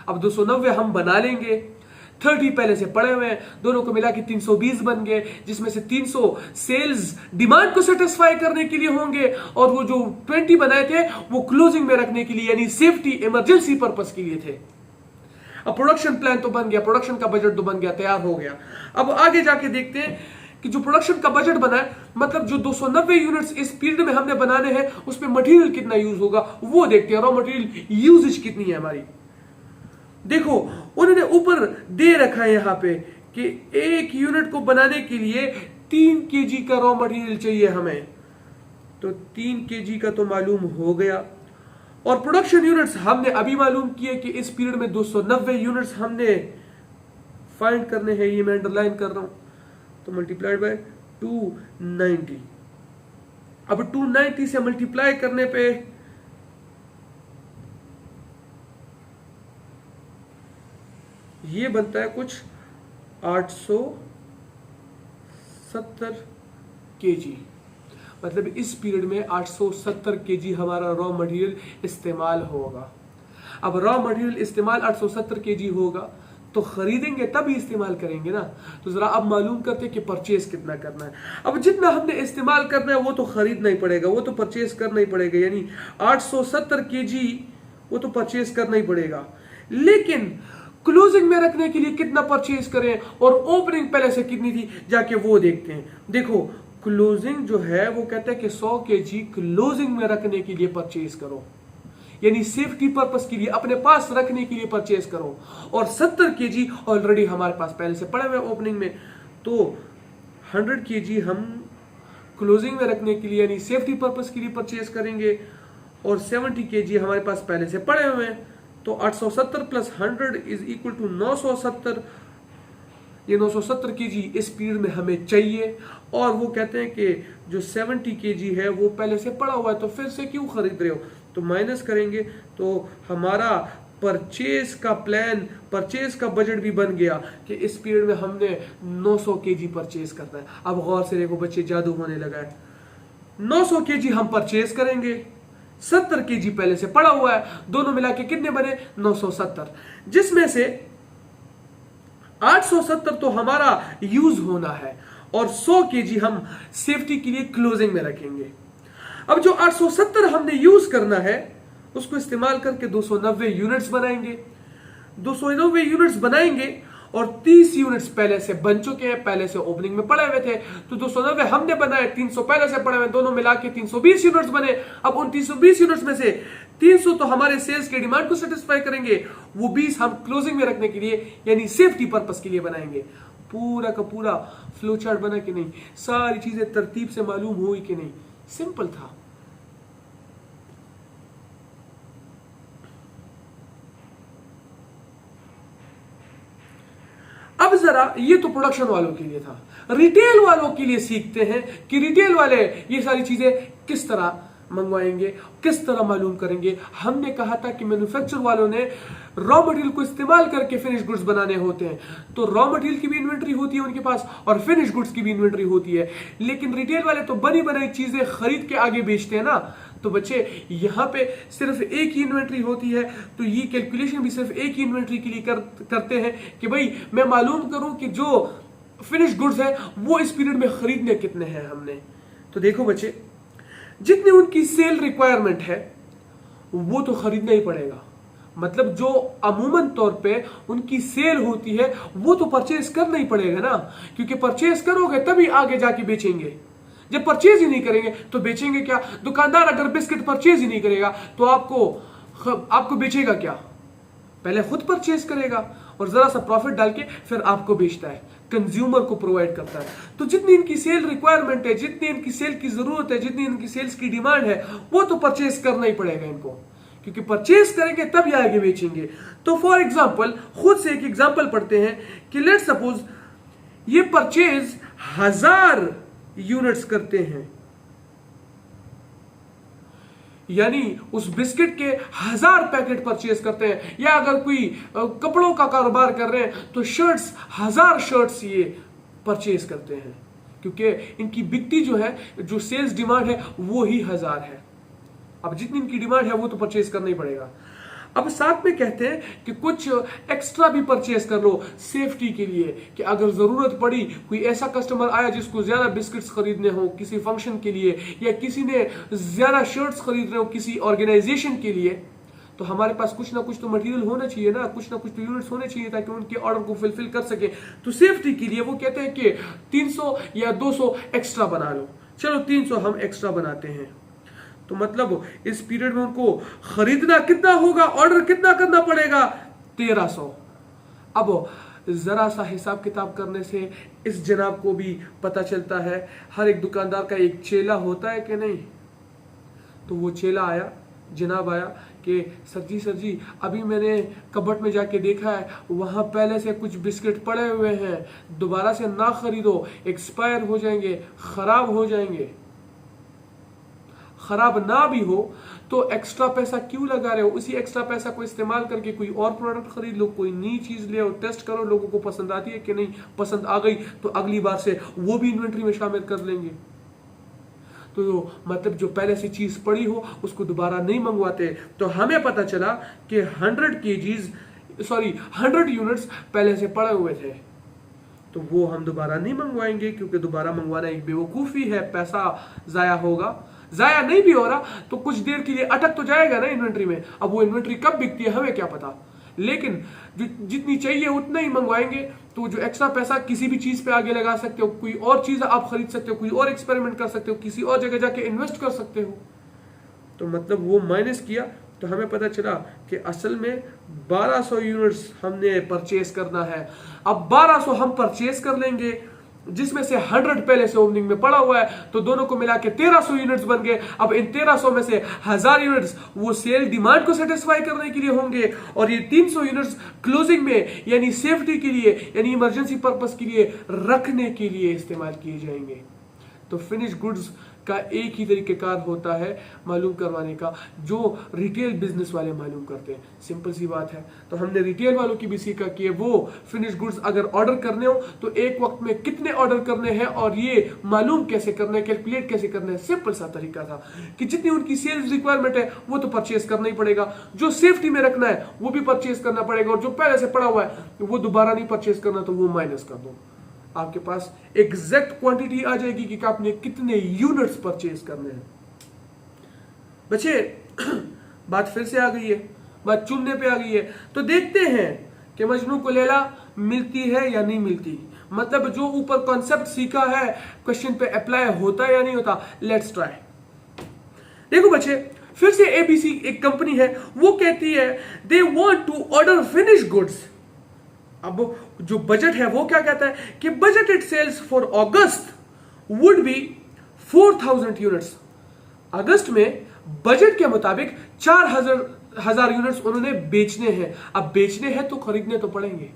अब 290 हम बना लेंगे, 30 पहले से पड़े हुए हैं, दोनों को मिला के 320 बन गए, जिसमें से 300 सेल्स डिमांड को सेटिस्फाई करने के लिए होंगे और वो जो 20 बनाए थे वो क्लोजिंग में रखने के लिए यानी सेफ्टी इमरजेंसी पर्पस के लिए थे। अब प्रोडक्शन प्लान तो बन गया, प्रोडक्शन का बजट तो बन गया, तैयार हो गया। अब आगे जाके देखते हैं कि जो प्रोडक्शन का बजट बना है, मतलब जो 290 यूनिट्स इस पीरियड में हमने बनाने हैं उसमें मटेरियल कितना यूज होगा वो देखते हैं, रॉ मटेरियल यूजेज कितनी है हमारी। देखो उन्होंने ऊपर दे रखा है यहां पे कि एक यूनिट को बनाने के लिए 3 kg का रॉ मटेरियल चाहिए हमें, तो 3 kg का तो मालूम हो गया। और प्रोडक्शन यूनिट्स हमने अभी मालूम किए कि इस पीरियड में 290 यूनिट्स हमने फाइंड करने हैं, ये मैं अंडरलाइन कर रहा हूं, तो मल्टीप्लाइड बाय 290। अब 290 से मल्टीप्लाई करने पे ये बनता है कुछ 870 kg। मतलब इस पीरियड में 870 kg हमारा रॉ मटेरियल इस्तेमाल होगा। अब रॉ मटेरियल इस्तेमाल 870 kg होगा तो खरीदेंगे तभी इस्तेमाल करेंगे ना। तो जरा अब मालूम करते कि परचेज कितना करना है। अब जितना हमने इस्तेमाल करना है वो तो खरीदना ही पड़ेगा, वो तो परचेज करना ही पड़ेगा, यानी 870 kg वो तो परचेज करना ही पड़ेगा। लेकिन क्लोजिंग में रखने के लिए कितना परचेज करें और ओपनिंग पहले से कितनी थी जाके वो देखते हैं। देखो क्लोजिंग जो है वो कहता है कि 100 kg क्लोजिंग में रखने के लिए परचेज करो, यानी सेफ्टी पर्पस के लिए अपने पास रखने के लिए परचेज करो। और 70 kg ऑलरेडी हमारे पास पहले से पड़े हुए ओपनिंग में, तो 100 kg हम क्लोजिंग में रखने के लिए यानी सेफ्टी पर्पस के लिए परचेज करेंगे और 70 kg हमारे पास पहले से पड़े हुए हैं, तो 870 प्लस 100 इज इक्वल टू 970। ये 970 केजी इस पीरियड में हमें चाहिए, और वो कहते हैं कि जो 70 केजी है वो पहले से पड़ा हुआ है, तो फिर से क्यों खरीद रहे हो। तो माइनस करेंगे तो हमारा परचेज का प्लान, परचेज का बजट भी बन गया कि इस पीरियड में हमने 900 केजी परचेज करना है। अब गौर से देखो बच्चे, जादू होने लगा है। 900 केजी हम परचेज करेंगे, 70 केजी पहले से पड़ा हुआ है, दोनों मिला के कितने बने 970, जिसमें से 870 तो हमारा यूज होना है और 100 केजी हम सेफ्टी के लिए क्लोजिंग में रखेंगे। अब जो 870 हमने यूज करना है उसको इस्तेमाल करके 290 यूनिट्स बनाएंगे। 290 यूनिट्स बनाएंगे और 30 यूनिट्स पहले से बन चुके हैं, पहले से ओपनिंग में पड़े हुए थे, तो 290 हमने बनाए, 300 पहले से पड़े हुए, दोनों मिला के 320 यूनिट्स बने। अब उन 320 यूनिट्स में से 300 तो हमारे सेल्स के डिमांड को सेटिस्फाई करेंगे, वो 20 हम क्लोजिंग में रखने के लिए यानी सेफ्टी पर्पस के लिए बनाएंगे। पूरा का पूरा फ्लो चार्ट बना कि नहीं, सारी चीजें तरतीब से मालूम हुई कि नहीं, सिंपल था। अब जरा, ये तो प्रोडक्शन वालों के लिए था, रिटेल वालों के लिए सीखते हैं कि रिटेल वाले ये सारी चीजें किस तरह मंगवाएंगे, किस तरह मालूम करेंगे। हमने कहा था कि मैन्युफैक्चर वालों ने रॉ मटेरियल को इस्तेमाल करके फिनिश गुड्स बनाने होते हैं, तो रॉ मटेरियल की भी इन्वेंट्री होती है उनके पास और फिनिश गुड्स की भी इन्वेंट्री होती है। लेकिन रिटेल वाले तो बनी बनाई चीजें खरीद के आगे बेचते हैं ना, तो बच्चे यहां पे सिर्फ एक ही इन्वेंट्री होती है, तो ये कैलकुलेशन भी सिर्फ एक ही इन्वेंट्री के लिए करते हैं कि भाई मैं मालूम करूं कि जो फिनिश गुड्स है वो इस पीरियड में खरीदने कितने हैं हमने। तो देखो बच्चे, जितनी उनकी सेल रिक्वायरमेंट है वो तो खरीदना ही पड़ेगा, मतलब जो अमूमन तौर पे उनकी सेल होती है वो तो परचेज करना ही पड़ेगा ना, क्योंकि परचेज करोगे तभी आगे जाके बेचेंगे। जब परचेज ही नहीं करेंगे तो बेचेंगे क्या। दुकानदार अगर बिस्किट परचेज ही नहीं करेगा तो आपको बेचेगा क्या, पहले खुद परचेज करेगा और जरा सा प्रॉफिट डाल के फिर आपको बेचता है, कंज्यूमर को प्रोवाइड करता है। तो जितनी इनकी सेल रिक्वायरमेंट है, जितनी इनकी सेल की जरूरत है, जितनी इनकी सेल्स की डिमांड है, वो तो परचेज करना ही पड़ेगा इनको, क्योंकि परचेज करेंगे तब ये आगे बेचेंगे। तो फॉर एग्जाम्पल, खुद से एक एग्जाम्पल पढ़ते हैं कि लेट सपोज ये परचेज 1000 यूनिट्स करते हैं, यानी उस बिस्किट के 1000 पैकेट परचेज करते हैं, या अगर कोई कपड़ों का कारोबार कर रहे हैं तो शर्ट्स 1000 शर्ट्स ये परचेज करते हैं, क्योंकि इनकी बिकती जो है, जो सेल्स डिमांड है वो ही 1000 है। अब जितनी इनकी डिमांड है वो तो परचेज करना ही पड़ेगा। अब साथ में कहते हैं कि कुछ एक्स्ट्रा भी परचेज कर लो सेफ्टी के लिए, कि अगर जरूरत पड़ी, कोई ऐसा कस्टमर आया जिसको ज्यादा बिस्किट्स खरीदने हो किसी फंक्शन के लिए, या किसी ने ज्यादा शर्ट्स खरीद रहे हो किसी ऑर्गेनाइजेशन के लिए, तो हमारे पास कुछ ना कुछ तो मटेरियल होना चाहिए ना कुछ तो यूनिट्स होने चाहिए ताकि उनके ऑर्डर को फुलफिल कर सके। तो सेफ्टी के लिए वो कहते हैं कि 300 या 200 एक्स्ट्रा बना लो। चलो 300 हम एक्स्ट्रा बनाते हैं, तो मतलब इस पीरियड में उनको खरीदना कितना होगा, ऑर्डर कितना करना पड़ेगा, 1300। अब जरा सा हिसाब किताब करने से इस जनाब को भी पता चलता है, हर एक दुकानदार का एक चेला होता है कि नहीं। तो वो चेला आया, जनाब आया कि सर जी अभी मैंने कबर्ड में जाके देखा है, वहां पहले से कुछ बिस्किट पड़े हुए हैं, दोबारा से ना खरीदो, एक्सपायर हो जाएंगे, खराब हो जाएंगे। खराब ना भी हो तो एक्स्ट्रा पैसा क्यों लगा रहे हो, उसी एक्स्ट्रा पैसा को इस्तेमाल करके कोई और प्रोडक्ट खरीद लो, कोई नई चीज ले आओ, टेस्ट करो लोगों को पसंद आती है कि नहीं, पसंद आ गई तो अगली बार से वो भी इन्वेंट्री में शामिल कर लेंगे। तो मतलब जो पहले से चीज पड़ी हो उसको दोबारा नहीं मंगवाते। तो हमें पता चला कि 100 यूनिट्स पहले से पड़े हुए थे, तो वो हम दोबारा नहीं मंगवाएंगे, क्योंकि दोबारा मंगवाना एक बेवकूफी है, पैसा जाया होगा। जाया नहीं भी हो रहा तो कुछ देर के लिए अटक तो जाएगा ना इन्वेंट्री में। अब वो इन्वेंट्री कब बिकती है हमें क्या पता, लेकिन जितनी चाहिए उतना ही मंगवाएंगे। तो जो एक्स्ट्रा पैसा किसी भी चीज पे आगे लगा सकते हो, कोई और चीज आप खरीद सकते हो, कोई और एक्सपेरिमेंट कर सकते हो, किसी और जगह जाके इन्वेस्ट कर सकते हो। तो मतलब वो माइनस किया तो हमें पता चला कि असल में 1200 यूनिट्स हमने परचेज करना है। अब 1200 हम परचेज कर लेंगे जिसमें से 100 पहले से ओपनिंग में पड़ा हुआ है, तो दोनों को मिला के 1300 यूनिट्स बन गए। अब इन 1300 में से 1000 यूनिट्स वो सेल डिमांड को सेटिस्फाई करने के लिए होंगे और ये 300 यूनिट्स क्लोजिंग में यानी सेफ्टी के लिए यानी इमरजेंसी पर्पस के लिए रखने के लिए इस्तेमाल किए जाएंगे। तो फिनिश गुड्स का एक ही तरीकेकार होता है मालूम करवाने का, जो रिटेल बिजनेस वाले मालूम करते हैं। सिंपल सी बात है। तो हमने रिटेल वालों की भी सीखा कि वो फिनिश गुड्स अगर ऑर्डर करने हो तो एक वक्त में कितने ऑर्डर करने हैं और ये मालूम कैसे करना है, कैलकुलेट कैसे करना है। सिंपल सा तरीका था कि जितनी उनकी सेल्स रिक्वायरमेंट है वो तो परचेज करना ही पड़ेगा, जो सेफ्टी में रखना है वो भी परचेज करना पड़ेगा, और जो पहले से पड़ा हुआ है वो दोबारा नहीं परचेज करना तो वो माइनस कर दो। आपके पास एग्जैक्ट क्वांटिटी आ जाएगी कि आपने कितने यूनिट्स परचेज करने हैं। बच्चे बात फिर से आ गई है, बात चुनने पे आ गई है। तो देखते हैं कि मजनू को लैला मिलती है या नहीं मिलती, मतलब जो ऊपर कॉन्सेप्ट सीखा है क्वेश्चन पे अप्लाई होता है या नहीं होता। Let's try. देखो बच्चे, फिर से एबीसी एक कंपनी है, वो कहती है they want to order finish goods. अब जो बजट है वो क्या कहता है कि budgeted sales for August would be 4000 units. अगस्त में बजट के मुताबिक 4000 यूनिट्स उन्होंने बेचने हैं। अब बेचने हैं तो खरीदने तो पड़ेंगे,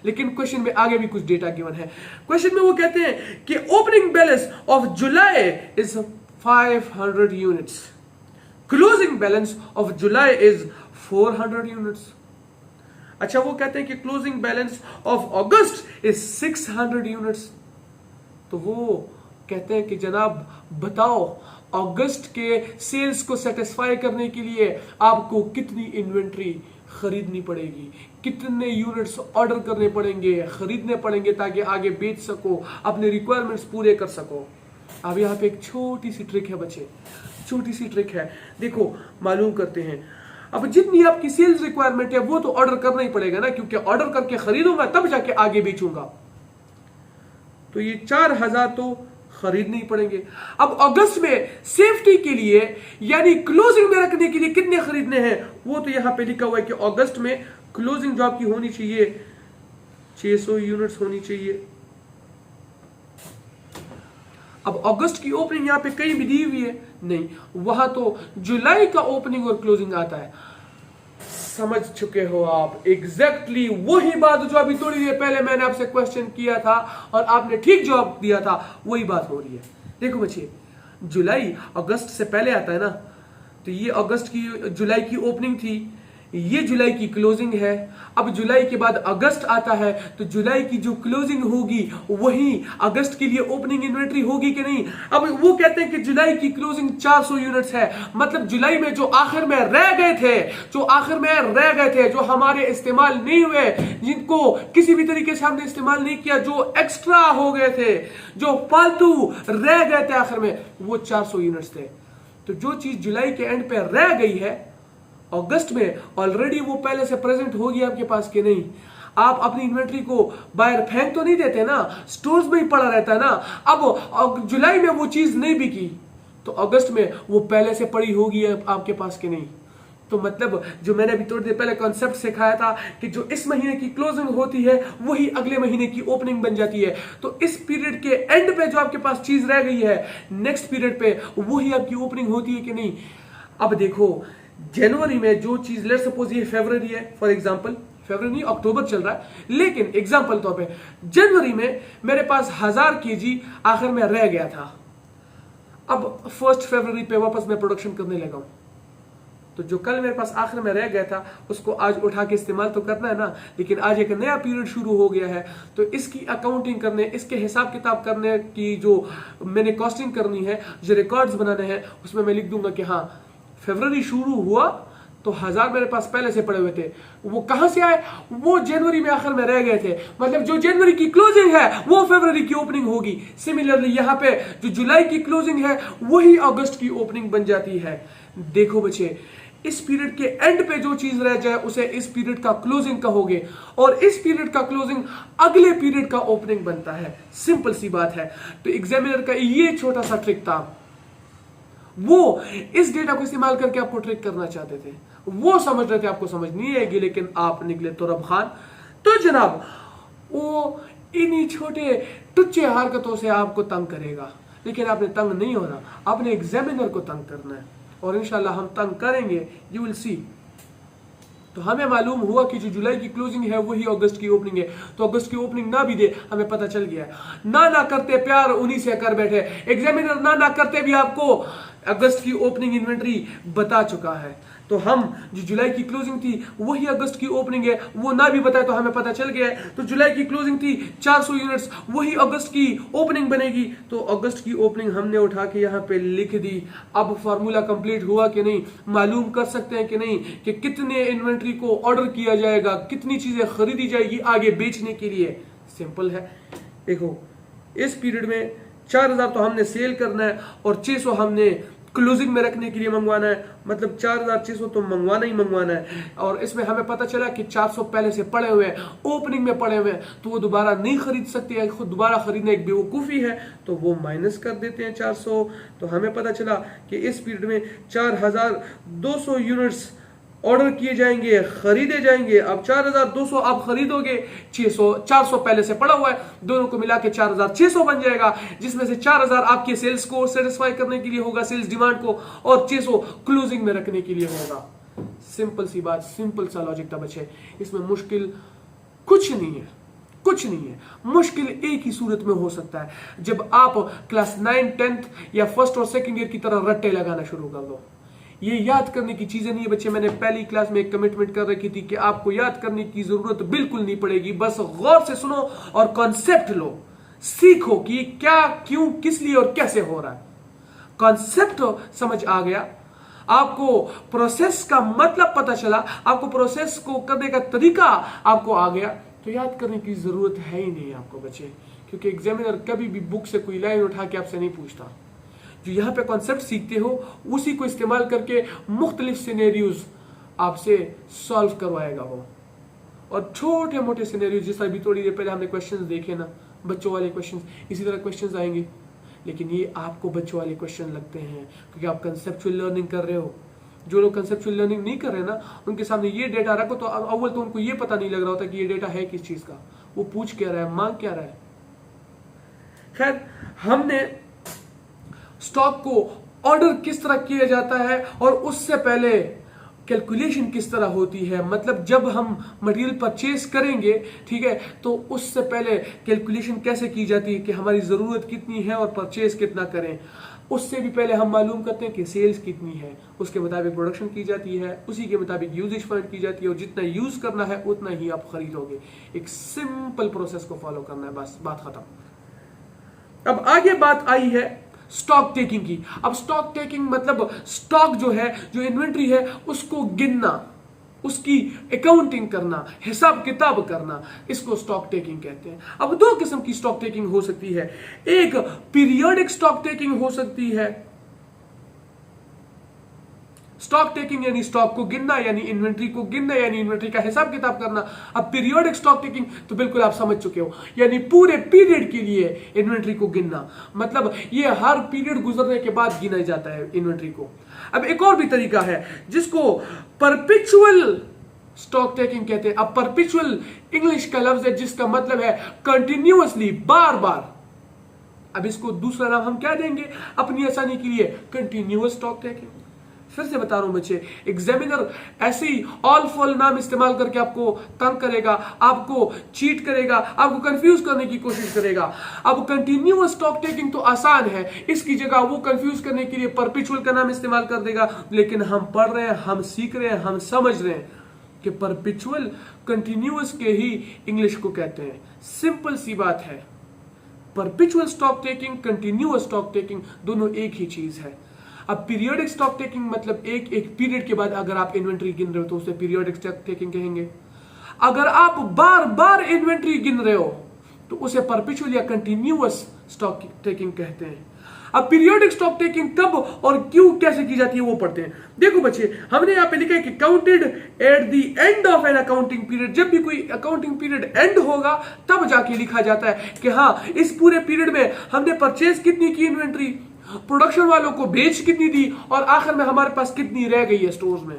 लेकिन क्वेश्चन में आगे भी कुछ डेटा गिवन है। क्वेश्चन में वो कहते हैं कि opening balance of July is 500 units, closing balance of July is 400 units. अच्छा, वो कहते हैं कि closing balance of August is 600 units. तो वो कहते हैं कि जनाब बताओ अगस्त के सेल्स को सेटिस्फाई करने के लिए आपको कितनी इन्वेंट्री खरीदनी पड़ेगी, कितने यूनिट्स ऑर्डर करने पड़ेंगे, खरीदने पड़ेंगे ताकि आगे बेच सको, अपने रिक्वायरमेंट्स पूरे कर सको। अब यहाँ पे एक छोटी सी ट्रिक है बच्चे, छोटी सी ट्रिक है, देखो मालूम करते हैं। अब जितनी आपकी सेल्स रिक्वायरमेंट है वो तो ऑर्डर करना ही पड़ेगा ना, क्योंकि ऑर्डर करके खरीदूंगा तब जाके आगे बेचूंगा। तो ये 4000 तो खरीदने ही पड़ेंगे। अब अगस्त में सेफ्टी के लिए यानी क्लोजिंग में रखने के लिए कितने खरीदने हैं, वो तो यहां पे लिखा हुआ है कि अगस्त में क्लोजिंग जो आपकी होनी चाहिए 600 यूनिट्स होनी चाहिए। अब अगस्त की ओपनिंग यहां पे कहीं भी दी हुई है नहीं, वहां तो जुलाई का ओपनिंग और क्लोजिंग आता है। समझ चुके हो आप एग्जैक्टली वही बात जो अभी थोड़ी देर पहले मैंने आपसे क्वेश्चन किया था और आपने ठीक जवाब दिया था, वही बात हो रही है। देखो बच्चे, जुलाई अगस्त से पहले आता है ना, तो ये अगस्त की जुलाई की ओपनिंग थी, ये जुलाई की क्लोजिंग है। अब जुलाई के बाद अगस्त आता है, तो जुलाई की जो क्लोजिंग होगी वही अगस्त के लिए ओपनिंग इन्वेंट्री होगी कि नहीं। अब वो कहते हैं कि जुलाई की क्लोजिंग 400 यूनिट्स है, मतलब जुलाई में जो आखिर में रह गए थे, जो हमारे इस्तेमाल नहीं हुए, जिनको किसी भी तरीके से हमने इस्तेमाल नहीं किया, जो एक्स्ट्रा हो गए थे, जो फालतू रह गए थे आखिर में, वो 400 यूनिट्स थे। तो जो चीज जुलाई के एंड पे रह गई है अगस्त में ऑलरेडी वो पहले से प्रेजेंट होगी आपके पास कि नहीं। आप अपनी इन्वेंट्री को बाहर फेंक तो नहीं देते ना, स्टोर्स में ही पड़ा रहता है ना। अब जुलाई में वो चीज नहीं बिकी तो अगस्त में वो पहले से पड़ी होगी आपके पास कि नहीं। तो मतलब जो मैंने अभी थोड़ी देर पहले कॉन्सेप्ट सिखाया था कि जो इस महीने की क्लोजिंग होती है वही अगले महीने की ओपनिंग बन जाती है। तो इस पीरियड के एंड पे जो आपके पास चीज रह गई है नेक्स्ट पीरियड पे वही आपकी ओपनिंग होती है कि नहीं। अब देखो जनवरी में जो चीज, लेट्स सपोज ये फरवरी है फॉर एग्जांपल, फरवरी नहीं अक्टूबर चल रहा है, लेकिन एग्जांपल तौर पे जनवरी में मेरे पास 1000 केजी आखिर में रह गया था। अब 1 फरवरी पे वापस मैं प्रोडक्शन करने लगा हूं, तो जो कल मेरे पास आखिर में रह गया था उसको आज उठा के इस्तेमाल तो करना है ना। लेकिन आज एक नया पीरियड शुरू हो गया है, तो इसकी अकाउंटिंग करने, इसके हिसाब किताब करने की जो मैंने कॉस्टिंग करनी है, जो रिकॉर्ड्स बनाने हैं, उसमें मैं लिख दूंगा कि हाँ फरवरी शुरू हुआ तो 1000 मेरे पास पहले से पड़े हुए थे। वो कहां से आए, वो जनवरी में आखिर में रह गए थे, मतलब जो जनवरी की क्लोजिंग है वो फरवरी की ओपनिंग होगी। सिमिलरली यहाँ पे जो जुलाई की क्लोजिंग है वही अगस्त की ओपनिंग बन जाती है। देखो बच्चे, इस पीरियड के एंड पे जो चीज रह जाए उसे इस पीरियड का क्लोजिंग कहोगे, और इस पीरियड का क्लोजिंग अगले पीरियड का ओपनिंग बनता है। सिंपल सी बात है। तो एग्जामिनर का ये छोटा सा ट्रिक था, वो इस डेटा को इस्तेमाल करके आपको ट्रिक करना चाहते थे। वो समझ रहे थे आपको समझ नहीं आएगी, लेकिन आप निकले तुरब खान। तो जनाब वो इन्हीं छोटे टुच्चे हरकतों से आपको तंग करेगा, लेकिन आपने तंग नहीं होना, आपने एग्जामिनर को तंग करना है, और इंशाल्लाह हम तंग करेंगे, यू विल सी। तो हमें मालूम हुआ कि जो जुलाई की क्लोजिंग है वही अगस्त की ओपनिंग है, तो अगस्त की ओपनिंग ना भी दे हमें पता चल गया है। ना करते प्यार उन्हीं से कर बैठे, एग्जामिनर ना करते भी आपको अगस्त की ओपनिंग इन्वेंट्री बता चुका है। तो हम जो जुलाई की क्लोजिंग थी वही अगस्त की ओपनिंग है, वो ना भी बताए तो हमें पता चल गया है। तो जुलाई की क्लोजिंग थी 400 यूनिट्स, वही अगस्त की ओपनिंग बनेगी, तो अगस्त की ओपनिंग हमने उठा के यहाँ पे लिख दी। अब फार्मूला कंप्लीट हुआ कि नहीं, मालूम कर सकते हैं कि नहीं कि कितने इन्वेंट्री को ऑर्डर किया जाएगा, कितनी चीजें खरीदी जाएगी आगे बेचने के लिए। सिंपल है, देखो इस पीरियड में 4000 तो हमने सेल करना है और 600 हमने क्लोजिंग में रखने के लिए मंगवाना है, मतलब 4600 तो मंगवाना ही मंगवाना है। और इसमें हमें पता चला कि 400 पहले से पड़े हुए हैं, ओपनिंग में पड़े हुए हैं, तो वो दोबारा नहीं खरीद सकते हैं, खुद दोबारा खरीदना एक बेवकूफ़ी है, तो वो माइनस कर देते हैं 400। तो हमें पता चला कि इस पीरियड में 4200 यूनिट्स ऑर्डर किए जाएंगे, खरीदे जाएंगे। अब 4200 आप खरीदोगे, 400 पहले से पड़ा हुआ है, दोनों को मिला के 4600 बन जाएगा, जिसमें से 4000 आपके सेल्स को सेटिस्फाई करने के लिए होगा, सेल्स डिमांड को, और 600 क्लोजिंग में रखने के लिए होगा। सिंपल सी बात, सिंपल सा लॉजिक था बच्चे, इसमें मुश्किल कुछ नहीं है, कुछ नहीं है। मुश्किल एक ही सूरत में हो सकता है, जब आप क्लास 9, 10th या फर्स्ट और सेकंड ईयर की तरह रट्टे लगाना शुरू कर दो। ये याद करने की चीजें नहीं है बच्चे, मैंने पहली क्लास में एक कमिटमेंट कर रखी थी कि आपको याद करने की जरूरत बिल्कुल नहीं पड़ेगी, बस गौर से सुनो और कॉन्सेप्ट लो, सीखो कि क्या, क्यों, किस लिए और कैसे हो रहा है। कॉन्सेप्ट समझ आ गया, आपको प्रोसेस का मतलब पता चला, आपको प्रोसेस को करने का तरीका आपको आ गया, तो याद करने की जरूरत है ही नहीं आपको बच्चे, क्योंकि एग्जामिनर कभी भी बुक से कोई लाइन उठा के आपसे नहीं पूछता। जो यहाँ पे कॉन्सेप्ट सीखते हो उसी को इस्तेमाल करके मुख्तलिफ सिनेरियोज आपसे सॉल्व करवाएगा वो, और छोटे मोटे सिनेरियोज, जैसा अभी थोड़ी देर पहले हमने क्वेश्चंस देखे ना, बच्चों वाले क्वेश्चंस, इसी तरह क्वेश्चंस आएंगे, लेकिन ये आपको बच्चों वाले क्वेश्चन लगते हैं क्योंकि आप कंसेप्चुअल लर्निंग कर रहे हो। जो लोग कंसेप्चुअल लर्निंग नहीं कर रहे ना, उनके सामने ये डेटा रखो तो अव्वल तो उनको ये पता नहीं लग रहा होता कि ये डेटा है किस चीज का, वो पूछ क्या रहा है, मांग क्या रहा है। खैर, हमने स्टॉक को ऑर्डर किस तरह किया जाता है और उससे पहले कैलकुलेशन किस तरह होती है, मतलब जब हम मटेरियल परचेज करेंगे, ठीक है, तो उससे पहले कैलकुलेशन कैसे की जाती है कि हमारी जरूरत कितनी है और परचेज कितना करें। उससे भी पहले हम मालूम करते हैं कि सेल्स कितनी है, उसके मुताबिक प्रोडक्शन की जाती है, उसी के मुताबिक यूजेज फाइंड की जाती है, और जितना यूज करना है उतना ही आप खरीदोगे। एक सिंपल प्रोसेस को फॉलो करना है, बस बात खत्म। अब आगे बात आई है स्टॉक टेकिंग की। अब स्टॉक टेकिंग मतलब स्टॉक जो है, जो इन्वेंट्री है, उसको गिनना, उसकी अकाउंटिंग करना, हिसाब किताब करना, इसको स्टॉक टेकिंग कहते हैं। अब दो किस्म की स्टॉक टेकिंग हो सकती है, एक पीरियोडिक स्टॉक टेकिंग हो सकती है। स्टॉक टेकिंग यानी स्टॉक को गिनना, यानी इन्वेंट्री को गिनना, यानी इन्वेंट्री का हिसाब किताब करना। अब पीरियोडिक स्टॉक टेकिंग तो बिल्कुल आप समझ चुके हो, यानी पूरे पीरियड के लिए इन्वेंट्री को गिनना, मतलब ये हर पीरियड गुजरने के बाद गिना जाता है इन्वेंट्री को। अब एक और भी तरीका है जिसको परपेचुअल स्टॉक टेकिंग कहते हैं। अब परपेचुअल इंग्लिश का लफ्ज है जिसका मतलब है कंटिन्यूअसली, बार बार। अब इसको दूसरा नाम हम क्या देंगे अपनी आसानी के लिए? Continuous stock taking. फिर से बता रहा हूं बच्चे, एग्जामिनर ऐसे ही ऑल फॉल नाम इस्तेमाल करके आपको तंग करेगा, आपको चीट करेगा, आपको कंफ्यूज करने की कोशिश करेगा। अब कंटिन्यूअस स्टॉक टेकिंग तो आसान है, इसकी जगह वो कंफ्यूज करने के लिए परपेचुअल का नाम इस्तेमाल कर देगा। लेकिन हम पढ़ रहे हैं, हम सीख रहे हैं, हम समझ रहे हैं कि परपेचुअल कंटिन्यूअस के ही इंग्लिश को कहते हैं। सिंपल सी बात है, perpetual stock taking, continuous stock taking दोनों एक ही चीज है। अब पीरियोडिक स्टॉक टेकिंग मतलब एक एक पीरियड के बाद अगर आप इन्वेंट्री गिन रहे हो तो उसे पीरियोडिक स्टॉक टेकिंग कहेंगे। अगर आप बार बार इन्वेंट्री गिन रहे हो तो उसे परपेचुअल या कंटिन्यूअस स्टॉक टेकिंग कहते हैं। अब पीरियोडिक स्टॉक टेकिंग कब और क्यों कैसे की जाती है वो पढ़ते हैं। देखो बच्चे, हमने यहां पे लिखा है कि counted eight the end of an accounting period. जब भी कोई अकाउंटिंग पीरियड एंड होगा तब जाके लिखा जाता है कि हाँ, इस पूरे पीरियड में हमने परचेज कितनी की इन्वेंट्री, प्रोडक्शन वालों को बेच कितनी दी, और आखिर में हमारे पास कितनी रह गई है स्टोर्स में।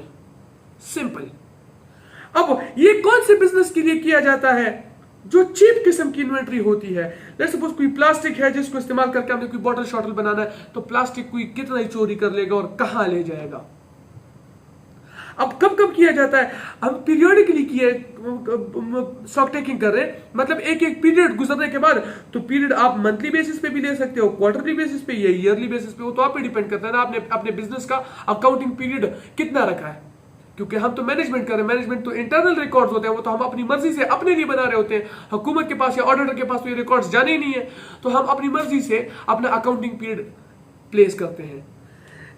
सिंपल। अब ये कौन से बिजनेस के लिए किया जाता है? जो चीप किस्म की इन्वेंट्री होती है, लेट्स सपोज कोई प्लास्टिक है जिसको इस्तेमाल करके हमने कोई बॉटल शॉटल बनाना है, तो प्लास्टिक कोई कितना ही चोरी कर लेगा और कहां ले जाएगा। अब कब कब किया जाता है, हम पीरियोडिकली किए स्टॉक टेकिंग कर रहे हैं, मतलब एक एक पीरियड गुजरने के बाद, तो पीरियड आप मंथली बेसिस पे भी ले सकते हो, क्वार्टरली बेसिस पे या ईयरली बेसिस पे, वो तो आप पे डिपेंड करता है ना आपने अपने बिजनेस का अकाउंटिंग पीरियड कितना रखा है। क्योंकि हम तो मैनेजमेंट कर रहे हैं, मैनेजमेंट तो इंटरनल रिकॉर्ड्स होते हैं, वो तो हम अपनी मर्जी से अपने लिए बना रहे होते हैं। हुकूमत के पास या ऑडिटर के पास तो ये रिकॉर्ड्स जाने ही नहीं है, तो हम अपनी मर्जी से अपना अकाउंटिंग पीरियड प्लेस करते हैं।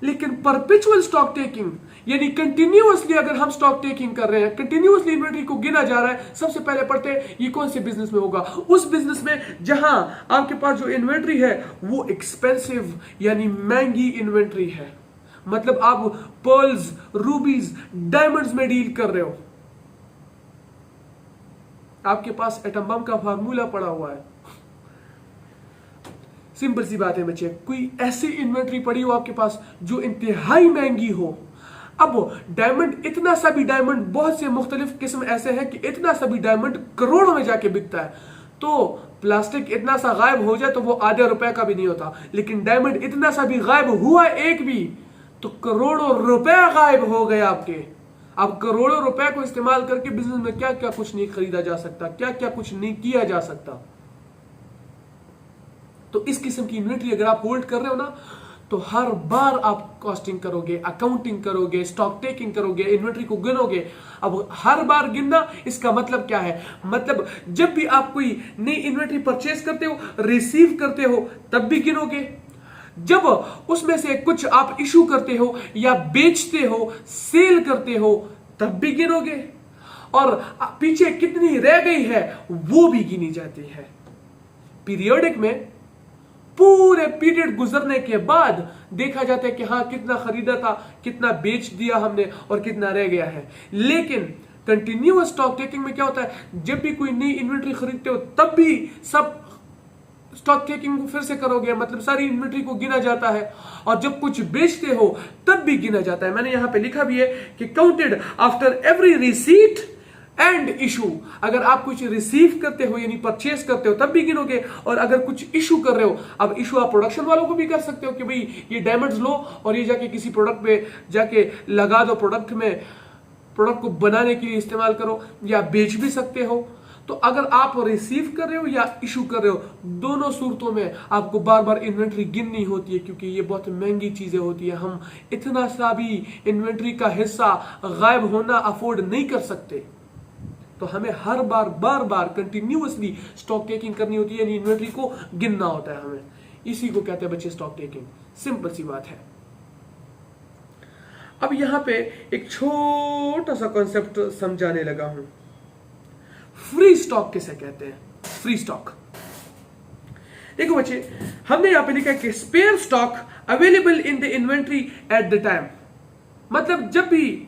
लेकिन परपेचुअल स्टॉक टेकिंग यानी कंटिन्यूअसली अगर हम स्टॉक टेकिंग कर रहे हैं, कंटिन्यूअसली इन्वेंट्री को गिना जा रहा है, सबसे पहले पढ़ते हैं ये कौन से बिजनेस में होगा। उस बिजनेस में जहां आपके पास जो इन्वेंट्री है वो एक्सपेंसिव यानी महंगी इन्वेंट्री है, मतलब आप पर्ल्स, रूबीज, डायमंड्स में डील कर रहे हो, आपके पास एटम बम का फार्मूला पड़ा हुआ है। सिंपल सी बात है बच्चे, कोई ऐसी इन्वेंट्री पड़ी हो आपके पास जो इंतहाई महंगी हो। अब डायमंड, इतना सा भी डायमंड, बहुत से मुख्तलिफ किस्म ऐसे हैं कि इतना सा भी डायमंड करोड़ों में जाके बिकता है। तो प्लास्टिक इतना सा गायब हो जाए तो वो आधे रुपए का भी नहीं होता, लेकिन डायमंड इतना सा भी गायब हुआ एक भी तो करोड़ों रुपए गायब हो गए आपके। अब करोड़ों रुपए को इस्तेमाल करके बिजनेस में क्या क्या कुछ नहीं खरीदा जा सकता, क्या क्या कुछ नहीं किया जा सकता। तो इस किस्म की इन्वेंट्री अगर आप होल्ड कर रहे हो ना, तो हर बार आप कॉस्टिंग करोगे, अकाउंटिंग करोगे, स्टॉक टेकिंग करोगे, इन्वेंट्री को गिनोगे। अब हर बार गिनना, इसका मतलब क्या है, मतलब जब भी आप कोई नई इन्वेंट्री परचेज करते हो, रिसीव करते हो, तब भी गिनोगे। जब उसमें से कुछ आप इशू करते हो या बेचते हो, सेल करते हो, तब भी गिनोगे। और पीछे कितनी रह गई है वो भी गिनी जाती है। पीरियोडिक में पूरे पीरियड गुजरने के बाद देखा जाता है कि हाँ कितना खरीदा था, कितना बेच दिया हमने और कितना रह गया है। लेकिन कंटिन्यूअस स्टॉक टेकिंग में क्या होता है, जब भी कोई नई इन्वेंट्री खरीदते हो तब भी सब स्टॉक टेकिंग को फिर से करोगे, मतलब सारी इन्वेंट्री को गिना जाता है। और जब कुछ बेचते हो तब भी गिना जाता है। मैंने यहां पे लिखा भी है कि counted after every receipt and issue. अगर आप कुछ रिसीव करते हो यानी परचेज करते हो तब भी गिनोगे, और अगर कुछ इशू कर रहे हो, अब इशू आप प्रोडक्शन वालों को भी कर सकते हो कि भाई ये डायमंड्स लो और ये जाके किसी प्रोडक्ट पे जाके लगा दो, प्रोडक्ट में, प्रोडक्ट को बनाने के लिए इस्तेमाल करो, या बेच भी सकते हो। तो अगर आप रिसीव कर रहे हो या इशू कर रहे हो, दोनों सूरतों में आपको बार बार इन्वेंट्री गिननी होती है, क्योंकि ये बहुत महंगी चीजें होती है। हम इतना सा भी इन्वेंट्री का हिस्सा गायब होना अफोर्ड नहीं कर सकते। तो हमें हर बार बार बार कंटिन्यूअसली स्टॉक टेकिंग करनी होती है, यानी इन्वेंट्री को गिनना होता है हमें। इसी को कहते हैं बच्चे स्टॉक टेकिंग। सिंपल सी बात है। अब यहां पे एक छोटा सा कॉन्सेप्ट समझाने लगा हूं। फ्री स्टॉक किसे कहते हैं? फ्री स्टॉक, देखो बच्चे, हमने यहां पे लिखा है कि spare stock available in the inventory at the time. मतलब जब भी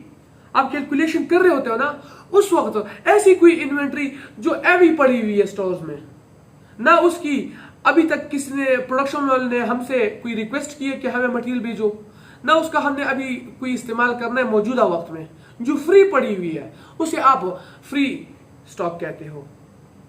आप कैलकुलेशन कर रहे होते हो ना, उस वक्त ऐसी कोई इन्वेंट्री जो अभी पड़ी हुई है स्टोर्स में, ना उसकी अभी तक किसी ने, प्रोडक्शन वाले ने हमसे कोई रिक्वेस्ट की है कि हमें मटेरियल भेजो, ना उसका हमने अभी कोई इस्तेमाल करना है मौजूदा वक्त में, जो फ्री पड़ी हुई है उसे आप फ्री स्टॉक कहते हो।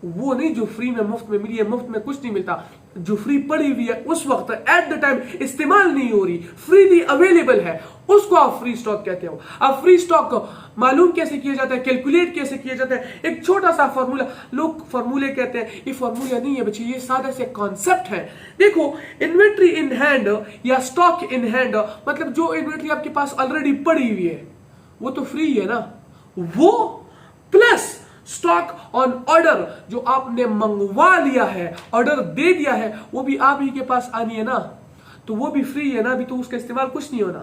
वो नहीं जो फ्री में, मुफ्त में मिली है, मुफ्त में कुछ नहीं मिलता। जो फ्री पड़ी हुई है उस वक्त एट द टाइम इस्तेमाल नहीं हो रही, फ्रीली अवेलेबल है, उसको आप फ्री स्टॉक कहते हो। अब फ्री स्टॉक मालूम कैसे किया जाता है, कैलकुलेट कैसे किया जाता है? एक छोटा सा फॉर्मूला, लोग फॉर्मूले कहते हैं, ये फॉर्मूला नहीं है बच्चे, ये सादा से कॉन्सेप्ट है। देखो, इन्वेंट्री इन हैंड या स्टॉक इन हैंड, मतलब जो इन्वेंट्री आपके पास ऑलरेडी पड़ी हुई है वो तो फ्री है ना, वो प्लस स्टॉक ऑन ऑर्डर जो आपने मंगवा लिया है, ऑर्डर दे दिया है, वो भी आप ही के पास आनी है ना, तो वो भी फ्री है ना, अभी तो उसका इस्तेमाल कुछ नहीं होना।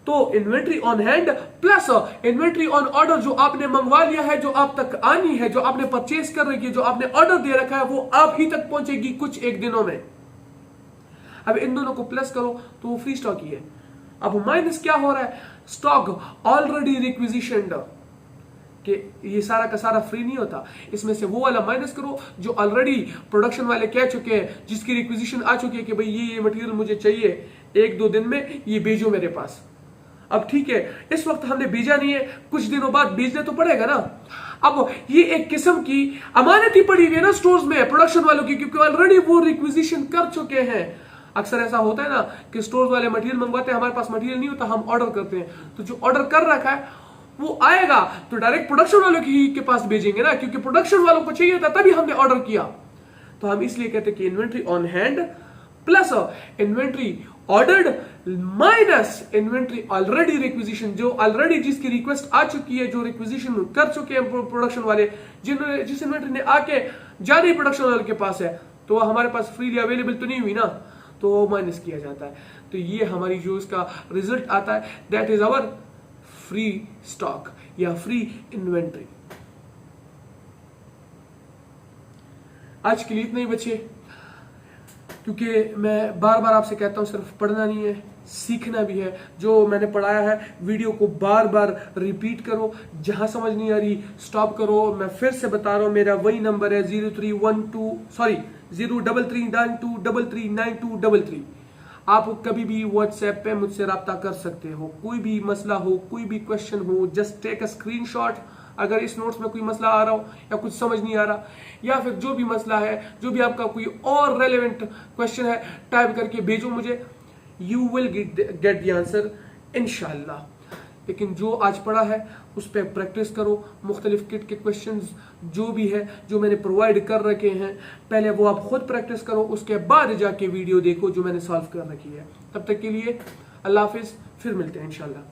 तो inventory on hand plus inventory on order जो आपने मंगवा लिया है, जो आप तक आनी है, जो आपने परचेज कर रखी है, जो आपने ऑर्डर दे रखा है, वो आप ही तक पहुंचेगी कुछ एक दिनों में। अब इन दोनों को प्लस करो तो वो फ्री स्टॉक ही है। अब माइनस क्या हो रहा है? स्टॉक ऑलरेडी रिक्विजिशन्ड, कि ये सारा का सारा फ्री नहीं होता, इसमें से वो वाला माइनस करो जो ऑलरेडी प्रोडक्शन वाले कह चुके हैं, जिसकी रिक्विजिशन आ चुकी है कि भाई ये मटेरियल मुझे चाहिए 1-2 दिन में, ये भेजो मेरे पास। अब ठीक है, इस वक्त हमने भेजा नहीं है, कुछ दिनों बाद भेजने तो पड़ेगा ना। अब ये एक किस्म की अमानत ही पड़ी हुई है ना स्टोर्स में प्रोडक्शन वालों की, क्योंकि ऑलरेडी वो रिक्विजिशन कर चुके हैं। अक्सर ऐसा होता है ना कि स्टोर्स वाले मटेरियल मंगवाते हैं, हमारे पास मटेरियल नहीं होता, हम ऑर्डर करते हैं, तो जो ऑर्डर कर रखा है वो आएगा तो डायरेक्ट प्रोडक्शन वालों के पास भेजेंगे ना, क्योंकि प्रोडक्शन वालों को चाहिए था तभी हमने ऑर्डर किया। तो हम इसलिए कहते हैं कि inventory on hand plus inventory ordered minus inventory already requisition, जो ऑलरेडी जिसकी रिक्वेस्ट आ चुकी है, जो रिक्विजिशन कर चुके हैं प्रोडक्शन वाले, जिस इन्वेंट्री ने आके जारी प्रोडक्शन वाले के पास है, तो वह हमारे पास फ्रीली अवेलेबल तो नहीं हुई ना, तो वो माइनस किया जाता है। तो ये हमारी जो इसका रिजल्ट आता है, that is our free stock या फ्री इन्वेंट्री। आज के लिए इतना ही बच्चे, क्योंकि मैं बार बार आपसे कहता हूं सिर्फ पढ़ना नहीं है, सीखना भी है। जो मैंने पढ़ाया है वीडियो को बार बार रिपीट करो, जहां समझ नहीं आ रही स्टॉप करो। मैं फिर से बता रहा हूं, मेरा वही नंबर है 0312 आप कभी भी व्हाट्सएप पे मुझसे रब्ता कर सकते हो। कोई भी मसला हो, कोई भी क्वेश्चन हो, जस्ट टेक अ स्क्रीनशॉट। अगर इस नोट्स में कोई मसला आ रहा हो या कुछ समझ नहीं आ रहा, या फिर जो भी मसला है, जो भी आपका कोई और रेलेवेंट क्वेश्चन है, टाइप करके भेजो मुझे। You will get the answer इंशाल्लाह। लेकिन जो आज पढ़ा है उस पर प्रैक्टिस करो। मुख्तलिफ किट के क्वेश्चंस जो भी है, जो मैंने प्रोवाइड कर रखे हैं, पहले वो आप खुद प्रैक्टिस करो, उसके बाद जाके वीडियो देखो जो मैंने सॉल्व कर रखी है। तब तक के लिए अल्लाह हाफिज, फिर मिलते हैं इंशाल्लाह।